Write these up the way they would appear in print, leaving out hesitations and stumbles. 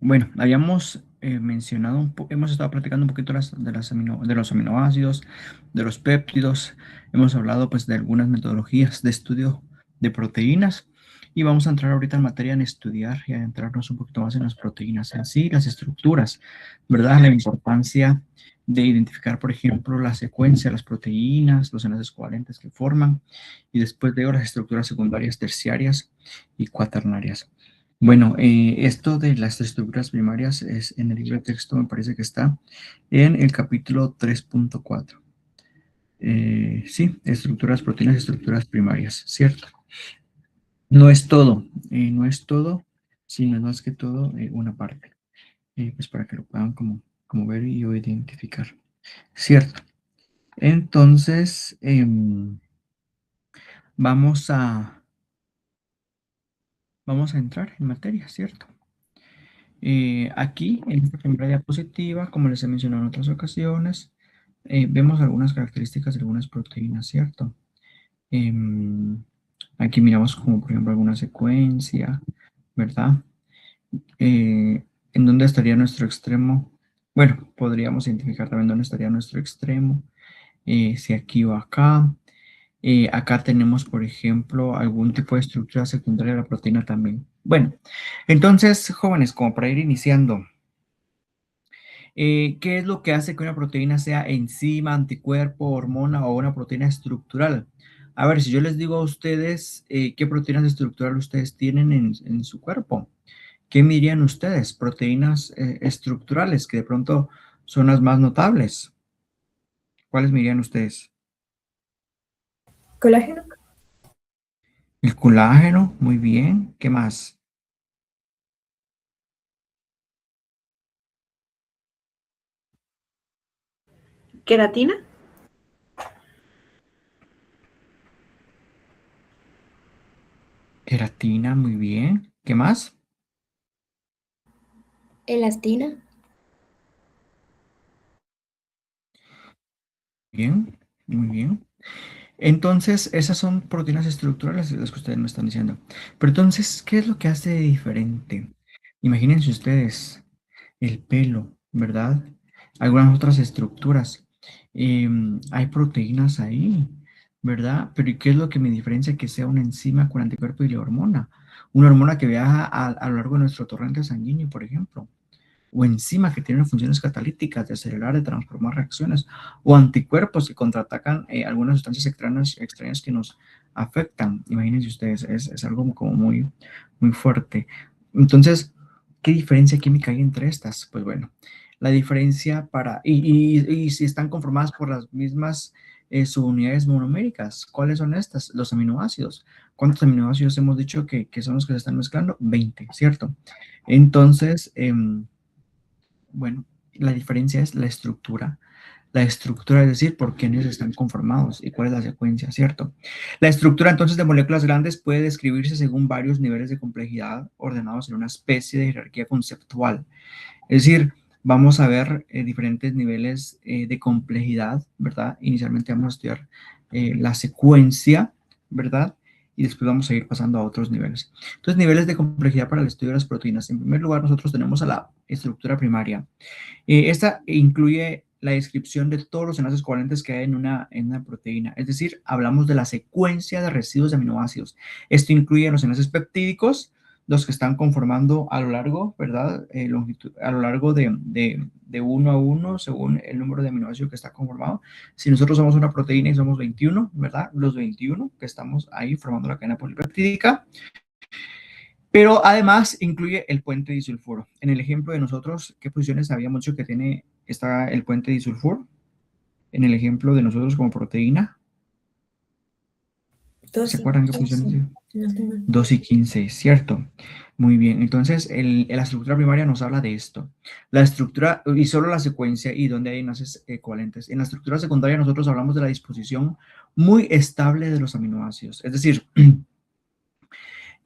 Bueno, habíamos mencionado, hemos estado platicando un poquito de los aminoácidos, de los péptidos, hemos hablado pues de algunas metodologías de estudio de proteínas y vamos a entrar ahorita en materia en estudiar y adentrarnos un poquito más en las proteínas en sí, las estructuras, ¿verdad? La importancia de identificar, por ejemplo, la secuencia de las proteínas, los enlaces covalentes que forman y después de ello las estructuras secundarias, terciarias y cuaternarias. Bueno, esto de las estructuras primarias es en el libro de texto, me parece que está en el capítulo 3.4. Sí, estructuras, proteínas, estructuras primarias, ¿cierto? No es todo, no es todo, sino más que todo una parte, pues para que lo puedan como ver y o identificar, ¿cierto? Entonces, vamos a, vamos a entrar en materia, ¿cierto? Aquí, en esta primera diapositiva, como les he mencionado en otras ocasiones, vemos algunas características de algunas proteínas, ¿cierto? Em, Aquí miramos como, por ejemplo, alguna secuencia, ¿verdad? ¿En dónde estaría nuestro extremo? Bueno, podríamos identificar también dónde estaría nuestro extremo, si aquí o acá. Acá tenemos, por ejemplo, algún tipo de estructura secundaria de la proteína también. Bueno, entonces, jóvenes, como para ir iniciando, ¿qué es lo que hace que una proteína sea enzima, anticuerpo, hormona o una proteína estructural? A ver, si yo les digo a ustedes qué proteínas estructurales ustedes tienen en su cuerpo, ¿qué me dirían ustedes? Proteínas estructurales que de pronto son las más notables. ¿Cuáles me dirían ustedes? Colágeno, El colágeno, muy bien. ¿Qué más? queratina, Queratina, muy bien. ¿Qué más? elastina, Bien, muy bien. Entonces, esas son proteínas estructurales las que ustedes me están diciendo. Pero entonces, ¿qué es lo que hace de diferente? Imagínense ustedes el pelo, ¿verdad? Algunas otras estructuras. Hay proteínas ahí, ¿verdad? Pero ¿y qué es lo que me diferencia que sea una enzima con anticuerpo y la hormona? Una hormona que viaja a lo largo de nuestro torrente sanguíneo, por ejemplo, o enzima que tienen funciones catalíticas de acelerar, de transformar reacciones, o anticuerpos que contraatacan algunas sustancias extrañas que nos afectan. Imagínense ustedes, es algo como muy fuerte. Entonces, ¿qué diferencia química hay entre estas? Pues bueno, la diferencia y si están conformadas por las mismas subunidades monoméricas, ¿cuáles son estas? Los aminoácidos. ¿Cuántos aminoácidos hemos dicho que son los que se están mezclando? 20, ¿cierto? Entonces, bueno, la diferencia es la estructura. La estructura, es decir, por quiénes están conformados y cuál es la secuencia, ¿cierto? La estructura entonces de moléculas grandes puede describirse según varios niveles de complejidad ordenados en una especie de jerarquía conceptual. Es decir, vamos a ver diferentes niveles de complejidad, ¿verdad? Inicialmente vamos a estudiar la secuencia, ¿verdad? Y después vamos a ir pasando a otros niveles. Entonces, niveles de complejidad para el estudio de las proteínas. En primer lugar, nosotros tenemos a la estructura primaria. Esta incluye la descripción de todos los enlaces covalentes que hay en una proteína. Es decir, hablamos de la secuencia de residuos de aminoácidos. Esto incluye los enlaces peptídicos, los que están conformando a lo largo, ¿verdad? A lo largo de uno a uno, según el número de aminoácidos que está conformado. Si nosotros somos una proteína y somos 21, ¿verdad? Los 21 que estamos ahí formando la cadena polipeptídica. Pero además incluye el puente disulfuro. En el ejemplo de nosotros, ¿qué posiciones habíamos dicho que tiene está el puente disulfuro? En el ejemplo de nosotros como proteína, ¿se 2 y acuerdan qué posiciones 15. tiene? No tengo. 2 y 15, ¿cierto? Muy bien, entonces la estructura primaria nos habla de esto. La estructura y solo la secuencia y donde hay enlaces covalentes. En la estructura secundaria nosotros hablamos de la disposición muy estable de los aminoácidos. Es decir,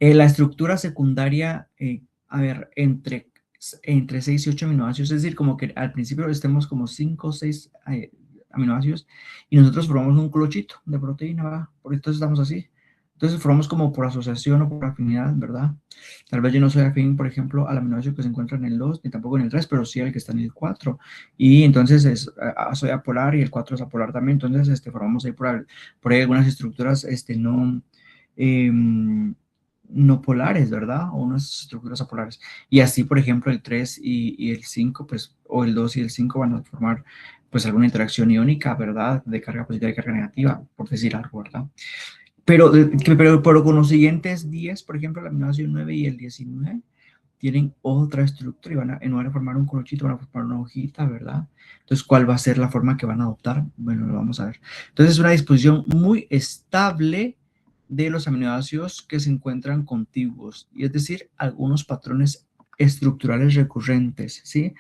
la estructura secundaria, a ver, entre 6 y 8 aminoácidos, es decir, como que al principio estemos como 5 o 6 aminoácidos y nosotros formamos un clochito de proteína, ¿verdad? Por eso estamos así, Entonces formamos como por asociación o por afinidad, ¿verdad? Tal vez yo no soy afín, por ejemplo, al aminoácido que se encuentra en el 2, ni tampoco en el 3, pero sí al que está en el 4. Y entonces soy apolar y el 4 es apolar también. Entonces formamos ahí por ahí algunas estructuras no, no polares, ¿verdad? O unas estructuras apolares. Y así, por ejemplo, el 3 y el 5, pues, o el 2 y el 5 van a formar pues alguna interacción iónica, ¿verdad? De carga positiva y carga negativa, por decir algo, ¿verdad? Pero con los siguientes 10, por ejemplo, el aminoácido 9 y el 19, tienen otra estructura y en lugar de formar un colochito, van a formar una hojita, ¿verdad? Entonces, ¿cuál va a ser la forma que van a adoptar? Bueno, lo vamos a ver. Entonces, es una disposición muy estable de los aminoácidos que se encuentran contiguos, y es decir, algunos patrones estructurales recurrentes, ¿sí?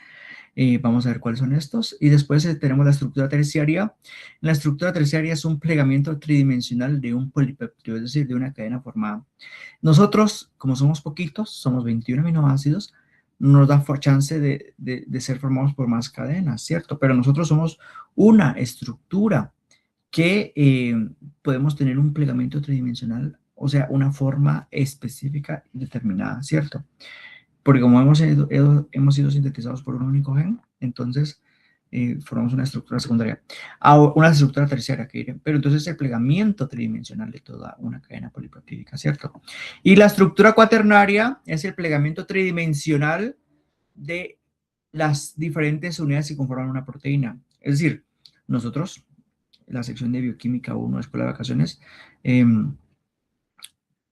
Vamos a ver cuáles son estos. Y después tenemos la estructura terciaria. La estructura terciaria es un plegamiento tridimensional de un polipéptido, es decir, de una cadena formada. Nosotros, como somos poquitos, somos 21 aminoácidos, nos da chance de ser formados por más cadenas, ¿cierto? Pero nosotros somos una estructura que podemos tener un plegamiento tridimensional, o sea, una forma específica y determinada, ¿cierto? Porque como hemos sido sintetizados por un único gen, entonces formamos una estructura secundaria, una estructura terciaria, que diré, pero entonces el plegamiento tridimensional de toda una cadena polipeptídica, ¿cierto? Y la estructura cuaternaria es el plegamiento tridimensional de las diferentes unidades que conforman una proteína. Es decir, nosotros, la sección de bioquímica 1 de Escuela de Vacaciones, eh,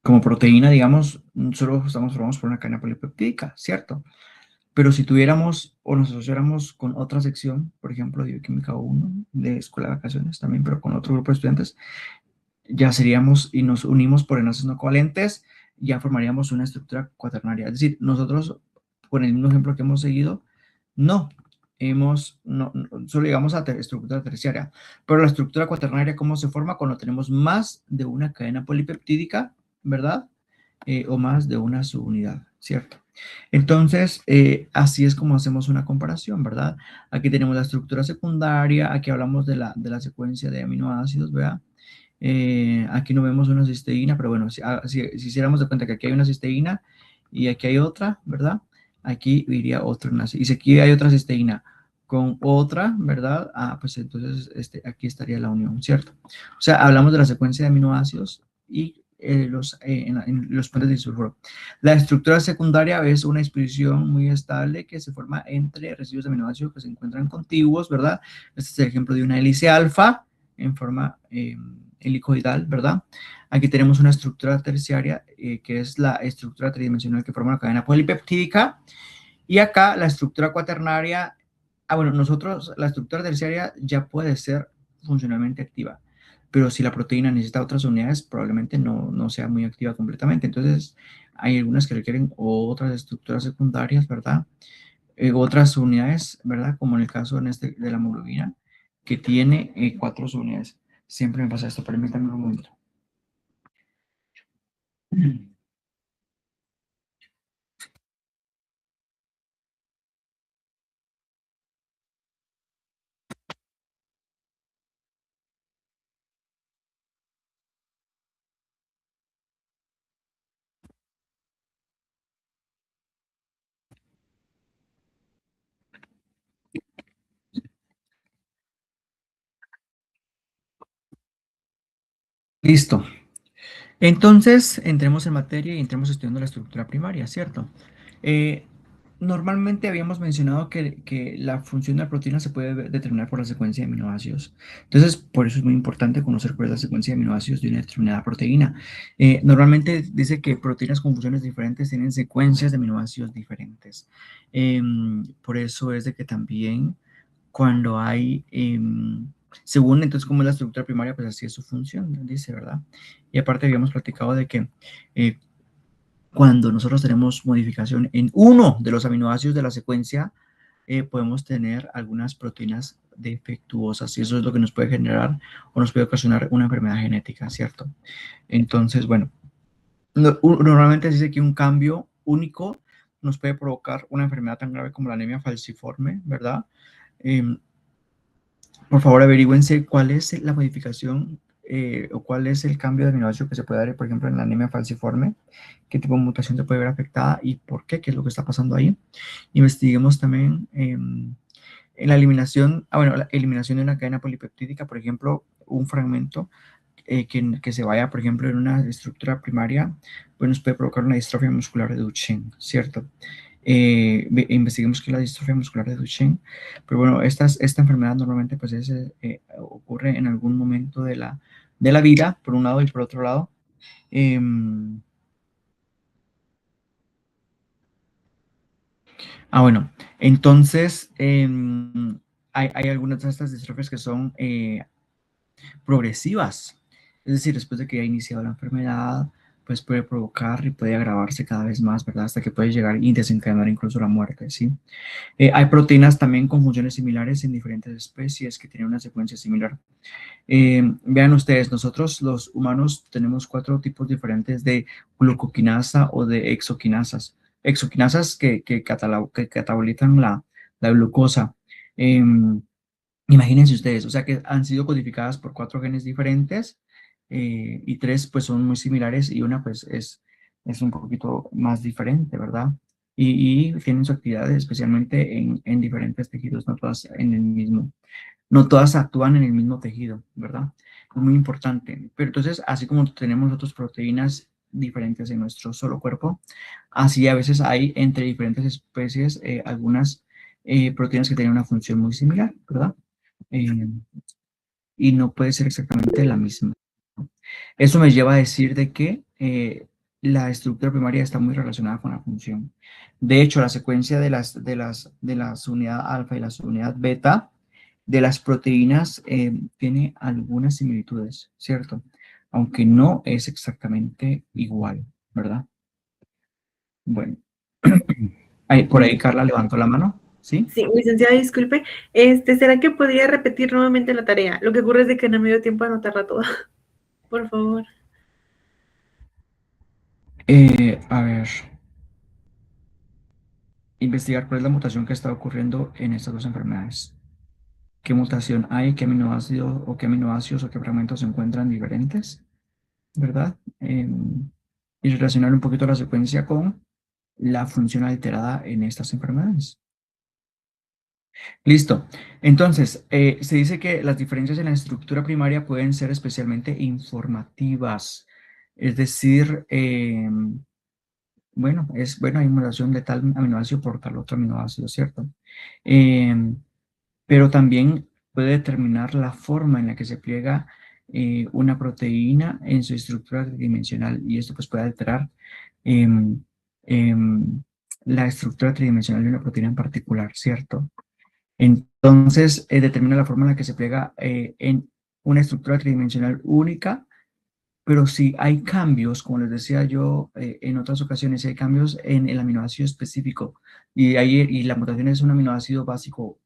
como proteína, digamos, solo estamos formados por una cadena polipeptídica, ¿cierto? Pero si tuviéramos o nos asociáramos con otra sección, por ejemplo, de Bioquímica 1 de Escuela de Vacaciones también, pero con otro grupo de estudiantes, ya seríamos y nos unimos por enlaces no covalentes, ya formaríamos una estructura cuaternaria. Es decir, nosotros, con el mismo ejemplo que hemos seguido, no solo llegamos a estructura terciaria, pero la estructura cuaternaria, ¿cómo se forma? Cuando tenemos más de una cadena polipeptídica, ¿verdad? O más de una subunidad, ¿cierto? Entonces, así es como hacemos una comparación, ¿verdad? Aquí tenemos la estructura secundaria, aquí hablamos de la secuencia de aminoácidos, ¿verdad? Aquí no vemos una cisteína, pero bueno, si hiciéramos de cuenta que aquí hay una cisteína y aquí hay otra, ¿verdad? Aquí iría otro enlace. Y si aquí hay otra cisteína con otra, ¿verdad? Pues entonces aquí estaría la unión, ¿cierto? O sea, hablamos de la secuencia de aminoácidos y en los puentes de disulfuro. La estructura secundaria es una disposición muy estable que se forma entre residuos de aminoácidos que se encuentran contiguos, ¿verdad? Este es el ejemplo de una hélice alfa en forma helicoidal, ¿verdad? Aquí tenemos una estructura terciaria, que es la estructura tridimensional que forma la cadena polipeptídica, y acá la estructura cuaternaria, bueno, la estructura terciaria ya puede ser funcionalmente activa, pero si la proteína necesita otras unidades, probablemente no sea muy activa completamente. Entonces, hay algunas que requieren otras estructuras secundarias, ¿verdad? Otras unidades, ¿verdad? Como en el caso de la hemoglobina, que tiene 4 subunidades. Siempre me pasa esto, permítanme un momento. Listo. Entonces, entremos en materia y entremos estudiando la estructura primaria, ¿cierto? Eh, Normalmente habíamos mencionado que la función de la proteína se puede determinar por la secuencia de aminoácidos. Entonces, por eso es muy importante conocer cuál es la secuencia de aminoácidos de una determinada proteína. Normalmente dice que proteínas con funciones diferentes tienen secuencias de aminoácidos diferentes. Por eso es de que también cuando hay, según entonces cómo es la estructura primaria, pues así es su función, dice, ¿verdad? Y aparte habíamos platicado de que eh, cuando nosotros tenemos modificación en uno de los aminoácidos de la secuencia, podemos tener algunas proteínas defectuosas y eso es lo que nos puede generar o nos puede ocasionar una enfermedad genética, ¿cierto? Entonces, bueno, normalmente se dice que un cambio único nos puede provocar una enfermedad tan grave como la anemia falciforme, ¿verdad? Por favor, averígüense cuál es la modificación o cuál es el cambio de aminoácido que se puede dar, por ejemplo, en la anemia falciforme, qué tipo de mutación se puede ver afectada y por qué, qué es lo que está pasando ahí. Investiguemos también en la eliminación, bueno, la eliminación de una cadena polipeptídica, por ejemplo, un fragmento que se vaya, por ejemplo, en una estructura primaria, pues nos puede provocar una distrofia muscular de Duchenne, ¿cierto? Investiguemos qué es la distrofia muscular de Duchenne, pero bueno, esta enfermedad normalmente pues ocurre en algún momento de la vida, por un lado y por otro lado. Eh, bueno, entonces hay algunas de estas distrofias que son progresivas. Es decir, después de que haya iniciado la enfermedad, pues puede provocar y puede agravarse cada vez más, ¿verdad? Hasta que puede llegar y desencadenar incluso la muerte, ¿sí? Hay proteínas también con funciones similares en diferentes especies que tienen una secuencia similar. Vean ustedes, nosotros los humanos tenemos 4 tipos diferentes de glucoquinasa o de exoquinasas. Exoquinasas que catabolizan la glucosa. Em, Imagínense ustedes, o sea que han sido codificadas por 4 genes diferentes y 3 pues son muy similares y una pues es un poquito más diferente, ¿verdad? Y tienen su actividad especialmente en diferentes tejidos, no todas en el mismo, no todas actúan en el mismo tejido, ¿verdad? Es muy importante. Pero entonces, así como tenemos otras proteínas diferentes en nuestro solo cuerpo, así a veces hay entre diferentes especies algunas proteínas que tienen una función muy similar, ¿verdad? eh, y no puede ser exactamente la misma. Eso me lleva a decir de que la estructura primaria está muy relacionada con la función. De hecho, la secuencia de las unidad alfa y la unidad beta de las proteínas tiene algunas similitudes, ¿cierto? Aunque no es exactamente igual, ¿verdad? Bueno, por ahí Carla levantó la mano, ¿sí? Sí, licenciada, disculpe. ¿Será que podría repetir nuevamente la tarea? Lo que ocurre es de que no me dio tiempo a anotarla toda. Por favor. A ver, investigar cuál es la mutación que está ocurriendo en estas 2 enfermedades. ¿Qué mutación hay? ¿Qué aminoácidos o qué aminoácidos o qué fragmentos se encuentran diferentes? ¿Verdad? Y relacionar un poquito la secuencia con la función alterada en estas enfermedades. Listo. Entonces, se dice que las diferencias en la estructura primaria pueden ser especialmente informativas. Es decir, bueno, hay mutación de tal aminoácido por tal otro aminoácido, ¿cierto? Pero también puede determinar la forma en la que se pliega una proteína en su estructura tridimensional y esto pues puede alterar em, em, la estructura tridimensional de una proteína en particular, ¿cierto? Entonces, determina la forma en la que se pliega en una estructura tridimensional única, pero si hay cambios, como les decía yo en otras ocasiones, si hay cambios en el aminoácido específico y la mutación es un aminoácido básico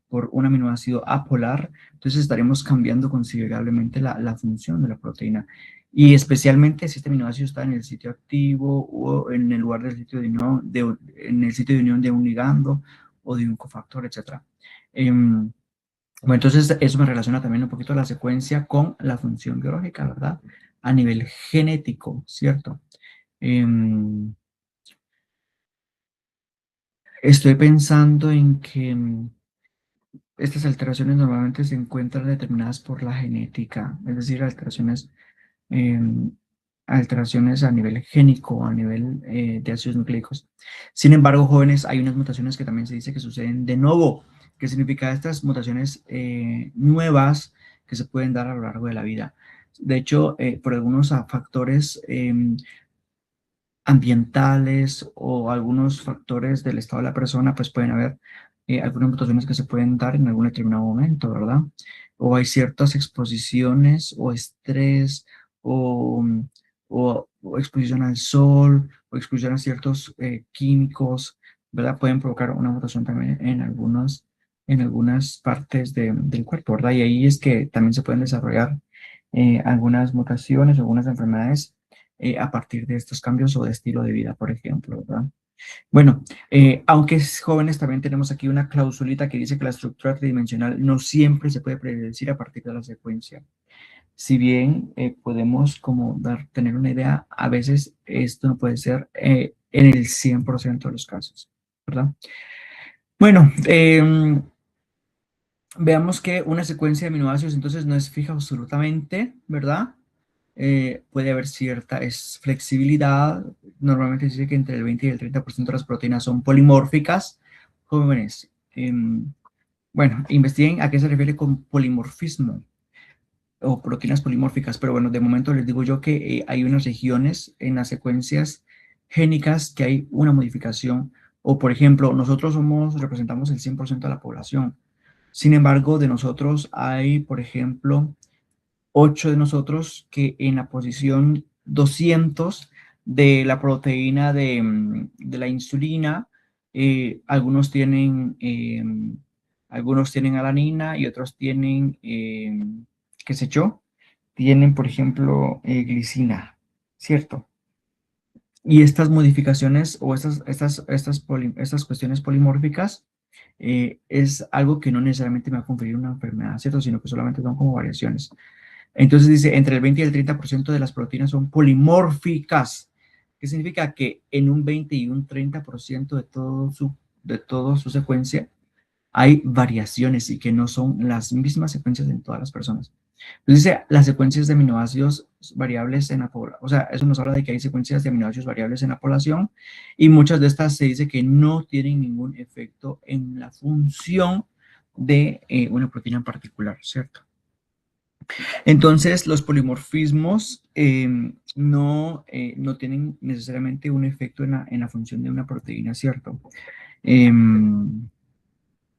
por un aminoácido apolar, entonces estaremos cambiando considerablemente la función de la proteína. Y especialmente si este aminoácido está en el sitio activo o en el lugar del sitio de unión, en el sitio de unión de un ligando o de un cofactor, etc. Bueno, entonces eso me relaciona también un poquito la secuencia con la función biológica, ¿verdad? A nivel genético, ¿cierto? Estoy pensando en que estas alteraciones normalmente se encuentran determinadas por la genética, es decir, eh, alteraciones a nivel génico, a nivel de ácidos nucleicos. Sin embargo, jóvenes, hay unas mutaciones que también se dice que suceden de novo, que significa estas mutaciones nuevas que se pueden dar a lo largo de la vida. De hecho, por algunos factores ambientales o algunos factores del estado de la persona, pues pueden haber algunas mutaciones que se pueden dar en algún determinado momento, ¿verdad? O hay ciertas exposiciones o estrés o, o exposición al sol o exposición a ciertos químicos, ¿verdad? Pueden provocar una mutación también en algunas partes del cuerpo, ¿verdad? Y ahí es que también se pueden desarrollar algunas mutaciones, algunas enfermedades a partir de estos cambios o de estilo de vida, por ejemplo, ¿verdad? Bueno, aunque es jóvenes, también tenemos aquí una clausulita que dice que la estructura tridimensional no siempre se puede predecir a partir de la secuencia. Si bien podemos como tener una idea, a veces esto no puede ser en el 100% de los casos, ¿verdad? Bueno, veamos que una secuencia de aminoácidos entonces no es fija absolutamente, ¿verdad? Puede haber cierta flexibilidad. Normalmente se dice que entre el 20 y el 30% de las proteínas son polimórficas. Jóvenes, bueno, investiguen a qué se refiere con polimorfismo o proteínas polimórficas, pero bueno, de momento les digo yo que hay unas regiones en las secuencias génicas que hay una modificación, o por ejemplo, nosotros representamos el 100% de la población. Sin embargo, de nosotros hay, por ejemplo, 8 de nosotros que en la posición 200 de la proteína de la insulina, algunos tienen alanina y otros tienen, qué sé yo, tienen, por ejemplo, glicina, ¿cierto? Y estas modificaciones o estas cuestiones polimórficas es algo que no necesariamente me va a conferir una enfermedad, ¿cierto? Sino que solamente son como variaciones. Entonces dice, entre el 20 y el 30% de las proteínas son polimórficas, que significa que en un 20 y un 30% de toda su secuencia hay variaciones y que no son las mismas secuencias en todas las personas. Entonces dice, las secuencias de aminoácidos variables en la población, o sea, eso nos habla de que hay secuencias de aminoácidos variables en la población y muchas de estas se dice que no tienen ningún efecto en la función de una proteína en particular, ¿cierto? Entonces, los polimorfismos no tienen necesariamente un efecto en la función de una proteína, ¿cierto?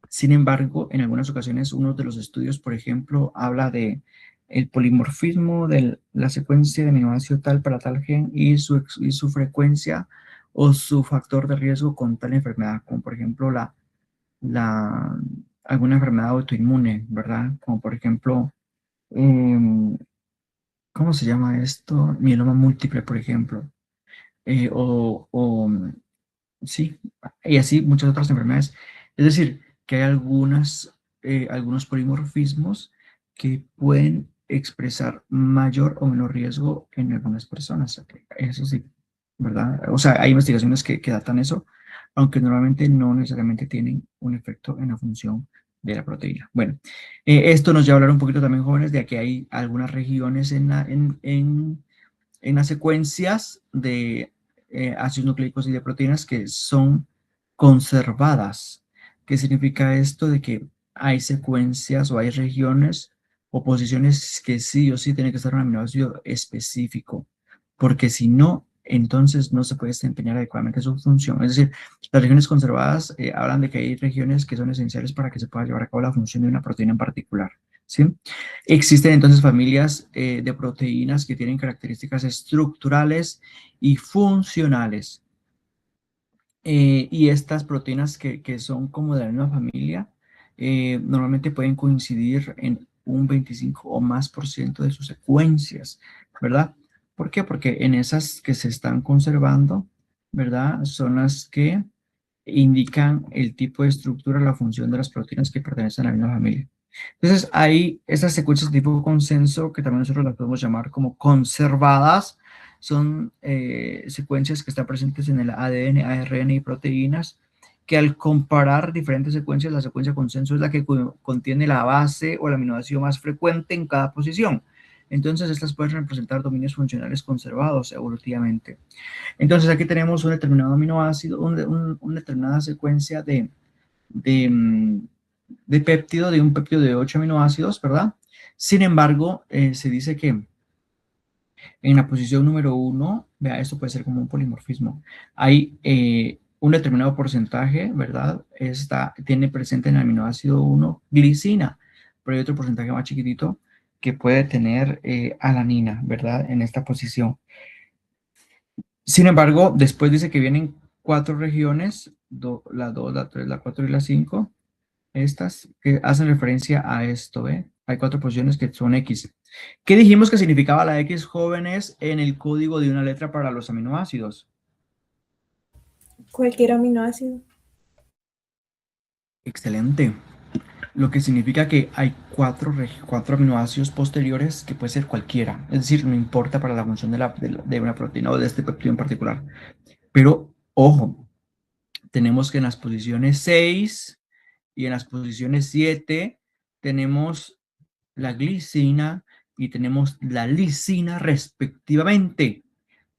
Sin embargo, en algunas ocasiones, uno de los estudios, por ejemplo, habla de el polimorfismo de la secuencia de aminoácido tal para tal gen y su frecuencia o su factor de riesgo con tal enfermedad, como por ejemplo la, alguna enfermedad autoinmune, ¿verdad? Como por ejemplo, em, ¿cómo se llama esto? Mieloma múltiple, por ejemplo. Sí, y así muchas otras enfermedades. Es decir, que hay algunos polimorfismos que pueden expresar mayor o menor riesgo en algunas personas. Eso sí, ¿verdad? O sea, hay investigaciones que datan eso, aunque normalmente no necesariamente tienen un efecto en la función de la proteína. Bueno, esto nos lleva a hablar un poquito también, jóvenes, de que hay algunas regiones en las secuencias de ácidos nucleicos y de proteínas que son conservadas. ¿Qué significa esto? De que hay secuencias o hay regiones o posiciones que sí o sí tiene que estar un aminoácido específico, porque si no, entonces no se puede desempeñar adecuadamente su función. Es decir, las regiones conservadas hablan de que hay regiones que son esenciales para que se pueda llevar a cabo la función de una proteína en particular. ¿Sí? Existen entonces familias de proteínas que tienen características estructurales y funcionales. Y estas proteínas que son como de la misma familia, normalmente pueden coincidir en un 25 o más por ciento de sus secuencias, ¿verdad? ¿Por qué? Porque en esas que se están conservando, ¿verdad? Son las que indican el tipo de estructura, la función de las proteínas que pertenecen a la misma familia. Entonces, hay esas secuencias de tipo consenso que también nosotros las podemos llamar como conservadas. Son secuencias que están presentes en el ADN, ARN y proteínas, que al comparar diferentes secuencias, la secuencia consenso es la que contiene la base o el aminoácido más frecuente en cada posición. Entonces, estas pueden representar dominios funcionales conservados evolutivamente. Entonces, aquí tenemos un determinado aminoácido, una determinada secuencia de, mm, de péptido, de un péptido de 8 aminoácidos, ¿verdad? Sin embargo, se dice que en la posición número 1, vea, esto puede ser como un polimorfismo, hay un determinado porcentaje, ¿verdad? Tiene presente en el aminoácido 1 glicina, pero hay otro porcentaje más chiquitito que puede tener alanina, ¿verdad? En esta posición. Sin embargo, después dice que vienen 4 regiones, la 2, la 3, la 4 y la 5, estas que hacen referencia a esto, ¿eh? Hay 4 posiciones que son X. ¿Qué dijimos que significaba la X, jóvenes, en el código de una letra para los aminoácidos? Cualquier aminoácido. Excelente. lo que significa que hay cuatro aminoácidos posteriores que puede ser cualquiera, es decir, no importa para la función de una proteína o de este péptido en particular. Pero, ojo, tenemos que en las posiciones 6 y en las posiciones 7 tenemos la glicina y tenemos la lisina respectivamente,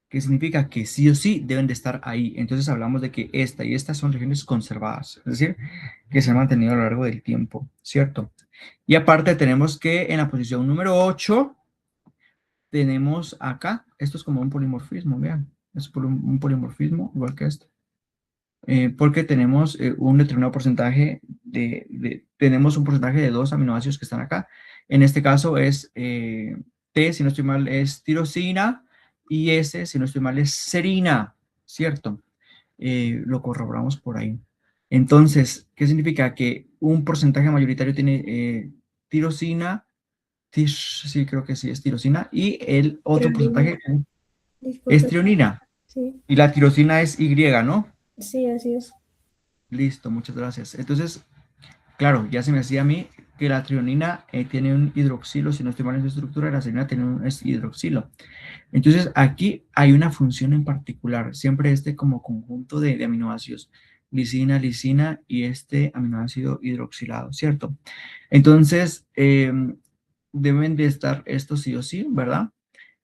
que significa que sí o sí deben de estar ahí. Entonces hablamos de que esta y esta son regiones conservadas, es decir, que se han mantenido a lo largo del tiempo, ¿cierto? Y aparte tenemos que en la posición número 8 tenemos acá, esto es como un polimorfismo, vean, es un polimorfismo igual que esto. Porque tenemos un determinado porcentaje tenemos un porcentaje de dos aminoácidos que están acá. En este caso es T, si no estoy mal, es tirosina y S, si no estoy mal, es serina, ¿cierto? Lo corroboramos por ahí. Entonces, ¿qué significa? Que un porcentaje mayoritario tiene tirosina, sí, creo que sí, es tirosina, y el otro Tirolina, porcentaje es disculpe. trionina. Sí, Y la tirosina es Y, ¿no? sí, así es. Listo, muchas gracias. Entonces, claro, ya se me hacía a mí que la trionina tiene un hidroxilo, si no estoy mal en su estructura, la serina tiene un hidroxilo. Entonces, aquí hay una función en particular, siempre este como conjunto de aminoácidos, lisina, lisina y este aminoácido hidroxilado, ¿cierto? Entonces, deben de estar estos sí o sí, ¿verdad?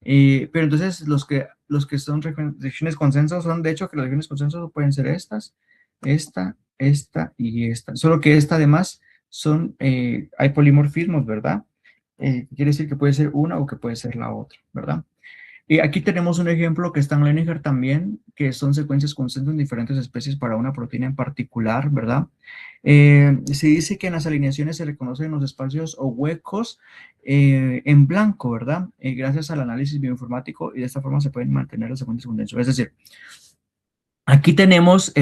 Pero entonces los que son regiones consenso son, de hecho, que las regiones consenso pueden ser estas, esta y esta. Solo que esta además hay polimorfismos, ¿verdad? Quiere decir que puede ser una o que puede ser la otra, ¿verdad? Y aquí tenemos un ejemplo que está en Leniger también, que son secuencias consenso en diferentes especies para una proteína en particular, ¿verdad? Se dice que en las alineaciones se reconocen los espacios o huecos en blanco, ¿verdad? Gracias al análisis bioinformático y de esta forma se pueden mantener las secuencias consenso. Es decir, aquí tenemos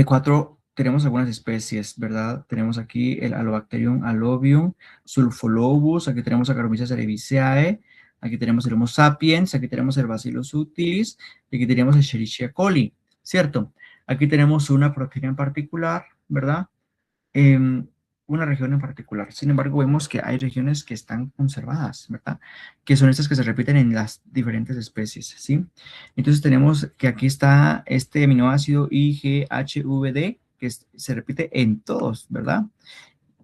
algunas especies, ¿verdad? Tenemos aquí el Alobacterium allobium, Sulfolobus, aquí tenemos Saccharomyces cerevisiae, aquí tenemos el Homo sapiens, aquí tenemos el Bacillus subtilis, y aquí tenemos el Escherichia coli, ¿cierto? Aquí tenemos una proteína en particular, ¿verdad? em, una región en particular. Sin embargo, vemos que hay regiones que están conservadas, ¿verdad? Que son estas que se repiten en las diferentes especies, ¿sí? Entonces tenemos que aquí está este aminoácido IGHVD, que se repite en todos, ¿verdad?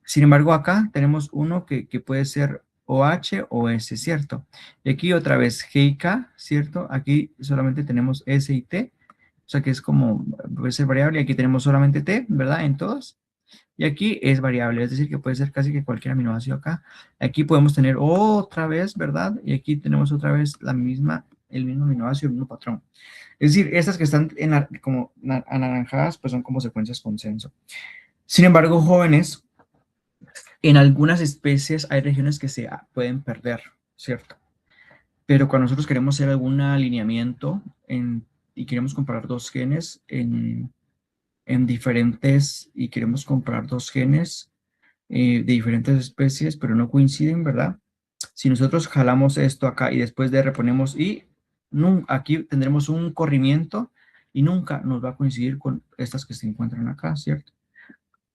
Sin embargo, acá tenemos uno que puede ser OH o S, ¿cierto? Y aquí otra vez GK, ¿cierto? Aquí solamente tenemos S y T, o sea que es como, puede ser variable, y aquí tenemos solamente T, ¿verdad? En todos. Y aquí es variable, es decir, que puede ser casi que cualquier aminoácido acá. Aquí podemos tener otra vez, ¿verdad? Y aquí tenemos otra vez el mismo aminoácido, el mismo patrón. Es decir, estas que están como anaranjadas, pues son como secuencias consenso. Sin embargo, jóvenes, en algunas especies hay regiones que se pueden perder, ¿cierto? Pero cuando nosotros queremos hacer algún alineamiento y queremos comparar dos genes en diferentes, y queremos comparar dos genes de diferentes especies, pero no coinciden, ¿verdad? Si nosotros jalamos esto acá y después de reponemos aquí tendremos un corrimiento y nunca nos va a coincidir con estas que se encuentran acá, ¿cierto?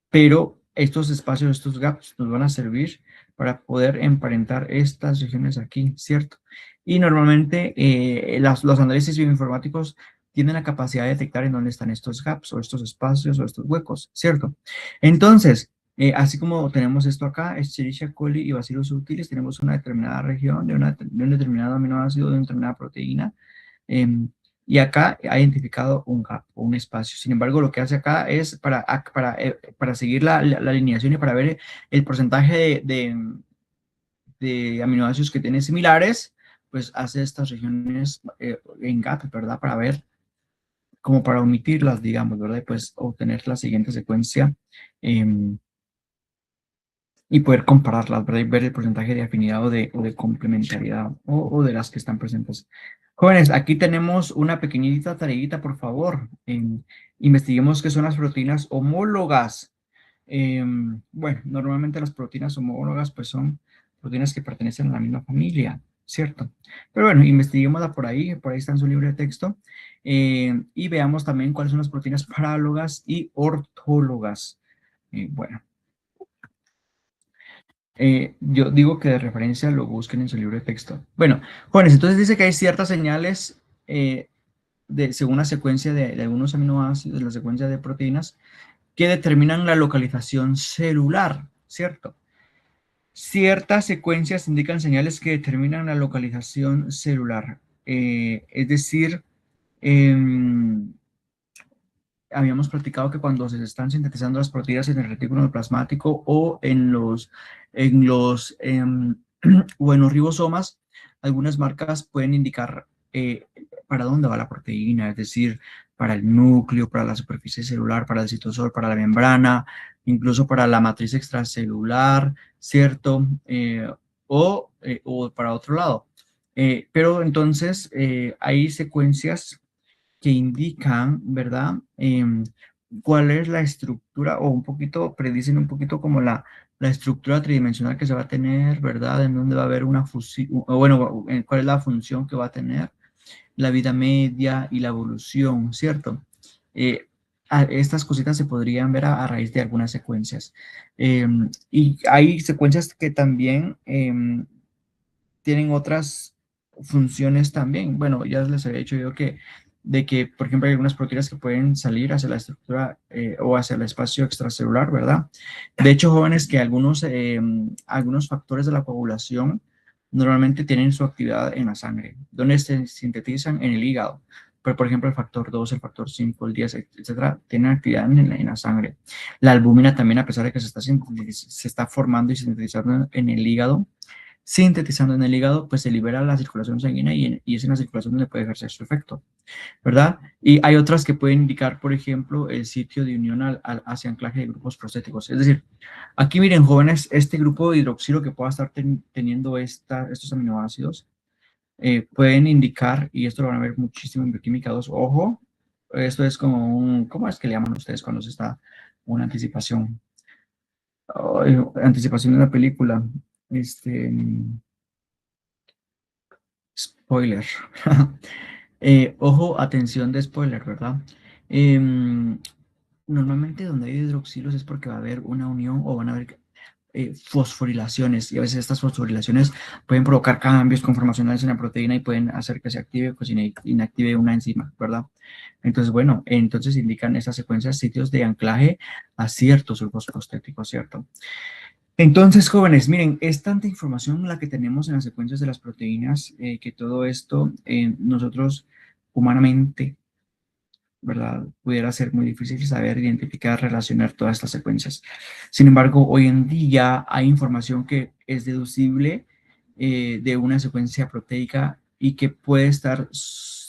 Pero estos espacios, estos gaps nos van a servir para poder emparentar estas regiones aquí, ¿cierto? Y normalmente los análisis bioinformáticos tienen la capacidad de detectar en dónde están estos gaps o estos espacios o estos huecos, ¿cierto? Entonces, así como tenemos esto acá, Escherichia coli y Bacillus subtilis, tenemos una determinada región de un determinado aminoácido, de una determinada proteína, em, y acá ha identificado un gap o un espacio. Sin embargo, lo que hace acá es para seguir la alineación y para ver el porcentaje de aminoácidos que tiene similares, pues hace estas regiones en gap, ¿verdad? Para ver, como para omitirlas, digamos, ¿verdad? Y pues obtener la siguiente secuencia y poder compararlas, ¿verdad? Y ver el porcentaje de afinidad o de complementariedad o de las que están presentes. Jóvenes, aquí tenemos una pequeñita tareita, por favor. Investiguemos qué son las proteínas homólogas. Bueno, normalmente las proteínas homólogas pues son proteínas que pertenecen a la misma familia, ¿cierto? Pero bueno, investiguémosla por ahí está en su libro de texto, y veamos también cuáles son las proteínas parálogas y ortólogas. Bueno. Yo digo que de referencia lo busquen en su libro de texto. Bueno, jóvenes, entonces dice que hay ciertas señales según la secuencia de algunos aminoácidos, la secuencia de proteínas, que determinan la localización celular, ¿cierto? Ciertas secuencias indican señales que determinan la localización celular. Es decir, em, habíamos platicado que cuando se están sintetizando las proteínas en el retículo plasmático o o en los ribosomas, algunas marcas pueden indicar para dónde va la proteína, es decir, para el núcleo, para la superficie celular, para el citosol, para la membrana, incluso para la matriz extracelular, ¿cierto? O para otro lado. Pero entonces hay secuencias que indican, ¿verdad? Cuál es la estructura o un poquito, predicen un poquito como la estructura tridimensional que se va a tener, ¿verdad? En dónde va a haber una fusión, o bueno, cuál es la función que va a tener, la vida media y la evolución, ¿cierto? Estas cositas se podrían ver a raíz de algunas secuencias. Y hay secuencias que también tienen otras funciones también. Bueno, ya les había dicho yo de que, por ejemplo, hay algunas proteínas que pueden salir hacia la estructura o hacia el espacio extracelular, ¿verdad? De hecho, jóvenes, que algunos factores de la coagulación normalmente tienen su actividad en la sangre, donde se sintetizan en el hígado. Pero, por ejemplo, el factor 2, el factor 5, el 10, etcétera, tienen actividad en la sangre. La albúmina también, a pesar de que se está formando y sintetizando en el hígado, sintetizando en el hígado, pues se libera a la circulación sanguínea y es en la circulación donde puede ejercer su efecto, ¿verdad? Y hay otras que pueden indicar, por ejemplo, el sitio de unión hacia anclaje de grupos prostéticos. Es decir, aquí miren, jóvenes, este grupo de hidroxilo que pueda estar teniendo estos aminoácidos pueden indicar, y esto lo van a ver muchísimo en bioquímica 2, ojo, esto es como ¿cómo es que le llaman ustedes cuando se está una anticipación? Anticipación de una película. Spoiler. Ojo, atención de spoiler, ¿verdad? Em, Normalmente donde hay hidroxilos es porque va a haber una unión o van a haber fosforilaciones y a veces estas fosforilaciones pueden provocar cambios conformacionales en la proteína y pueden hacer que se active, pues inactive una enzima, ¿verdad? Entonces, bueno, entonces indican esas secuencias sitios de anclaje a ciertos grupos prostéticos, ¿cierto? Entonces, jóvenes, miren, es tanta información la que tenemos en las secuencias de las proteínas que todo esto nosotros humanamente, ¿verdad? Pudiera ser muy difícil saber, identificar, relacionar todas estas secuencias. Sin embargo, hoy en día hay información que es deducible de una secuencia proteica y que puede estar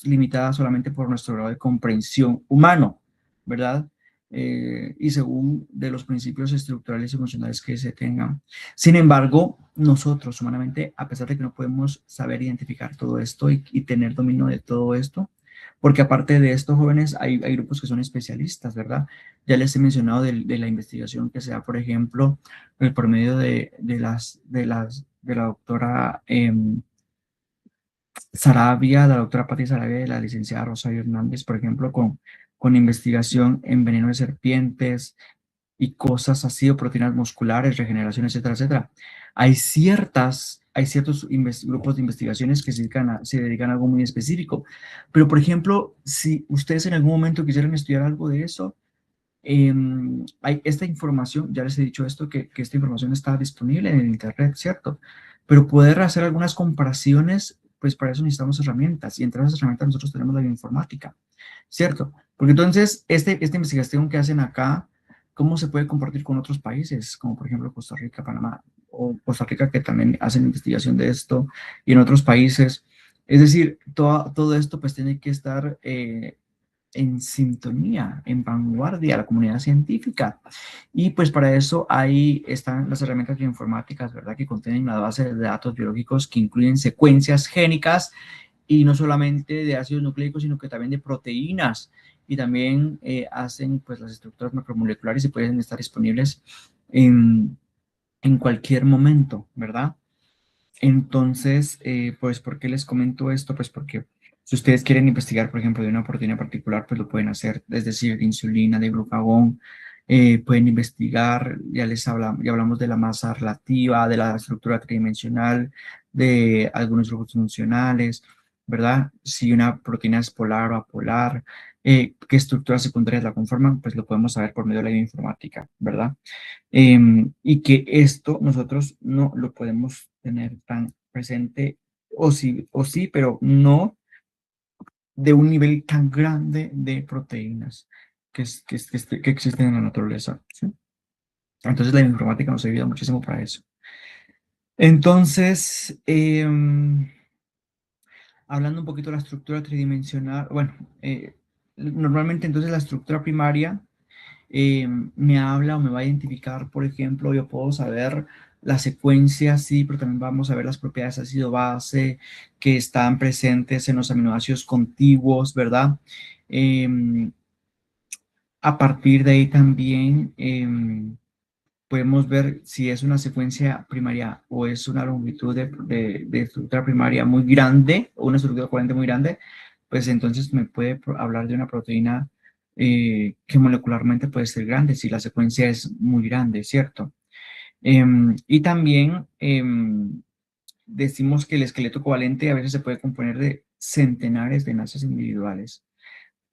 limitada solamente por nuestro grado de comprensión humano, ¿verdad? Y según de los principios estructurales y emocionales que se tengan. Sin embargo, nosotros humanamente, a pesar de que no podemos saber identificar todo esto y tener dominio de todo esto, porque aparte de estos jóvenes hay grupos que son especialistas, ¿verdad? Ya les he mencionado de la investigación que se da, por ejemplo, por medio de la doctora Sarabia, la doctora Patti Sarabia y la licenciada Rosario Hernández, por ejemplo, con investigación en veneno de serpientes y cosas así, o proteínas musculares, regeneración, etcétera, etcétera. Hay ciertos grupos de investigaciones que se dedican a algo muy específico. Pero, por ejemplo, si ustedes en algún momento quisieran estudiar algo de eso, hay esta información, ya les he dicho esto, que esta información está disponible en el Internet, ¿cierto? Pero poder hacer algunas comparaciones, pues para eso necesitamos herramientas, y entre esas herramientas nosotros tenemos la bioinformática, ¿cierto? Porque entonces, esta investigación que hacen acá, ¿cómo se puede compartir con otros países, como por ejemplo Costa Rica, Panamá, o Costa Rica, que también hacen investigación de esto, y en otros países? Es decir, todo esto pues tiene que estar en sintonía, en vanguardia, la comunidad científica. Y pues para eso ahí están las herramientas bioinformáticas, ¿verdad? Que contienen la base de datos biológicos que incluyen secuencias génicas y no solamente de ácidos nucleicos, sino que también de proteínas. Y también hacen pues las estructuras macromoleculares y pueden estar disponibles en cualquier momento, ¿verdad? Entonces, pues, ¿por qué les comento esto? Pues porque si ustedes quieren investigar, por ejemplo, de una proteína particular, pues lo pueden hacer, es decir, de insulina, de glucagón, Pueden investigar, ya hablamos de la masa relativa, de la estructura tridimensional, de algunos grupos funcionales, ¿verdad? Si una proteína es polar o apolar, qué estructuras secundarias la conforman, pues lo podemos saber por medio de la bioinformática, ¿verdad? Y que esto nosotros no lo podemos tener tan presente, o sí, pero no de un nivel tan grande de proteínas que existen en la naturaleza, ¿sí? Entonces la informática nos ayuda muchísimo para eso. Entonces, hablando un poquito de la estructura tridimensional, bueno, normalmente entonces la estructura primaria me habla o me va a identificar, por ejemplo, yo puedo saber la secuencia, sí, pero también vamos a ver las propiedades ácido base que están presentes en los aminoácidos contiguos, ¿verdad? Em, a partir de ahí también podemos ver si es una secuencia primaria o es una longitud de estructura primaria muy grande o una estructura covalente muy grande, pues entonces me puede hablar de una proteína que molecularmente puede ser grande si la secuencia es muy grande, ¿cierto? Y también decimos que el esqueleto covalente a veces se puede componer de centenares de enlaces individuales.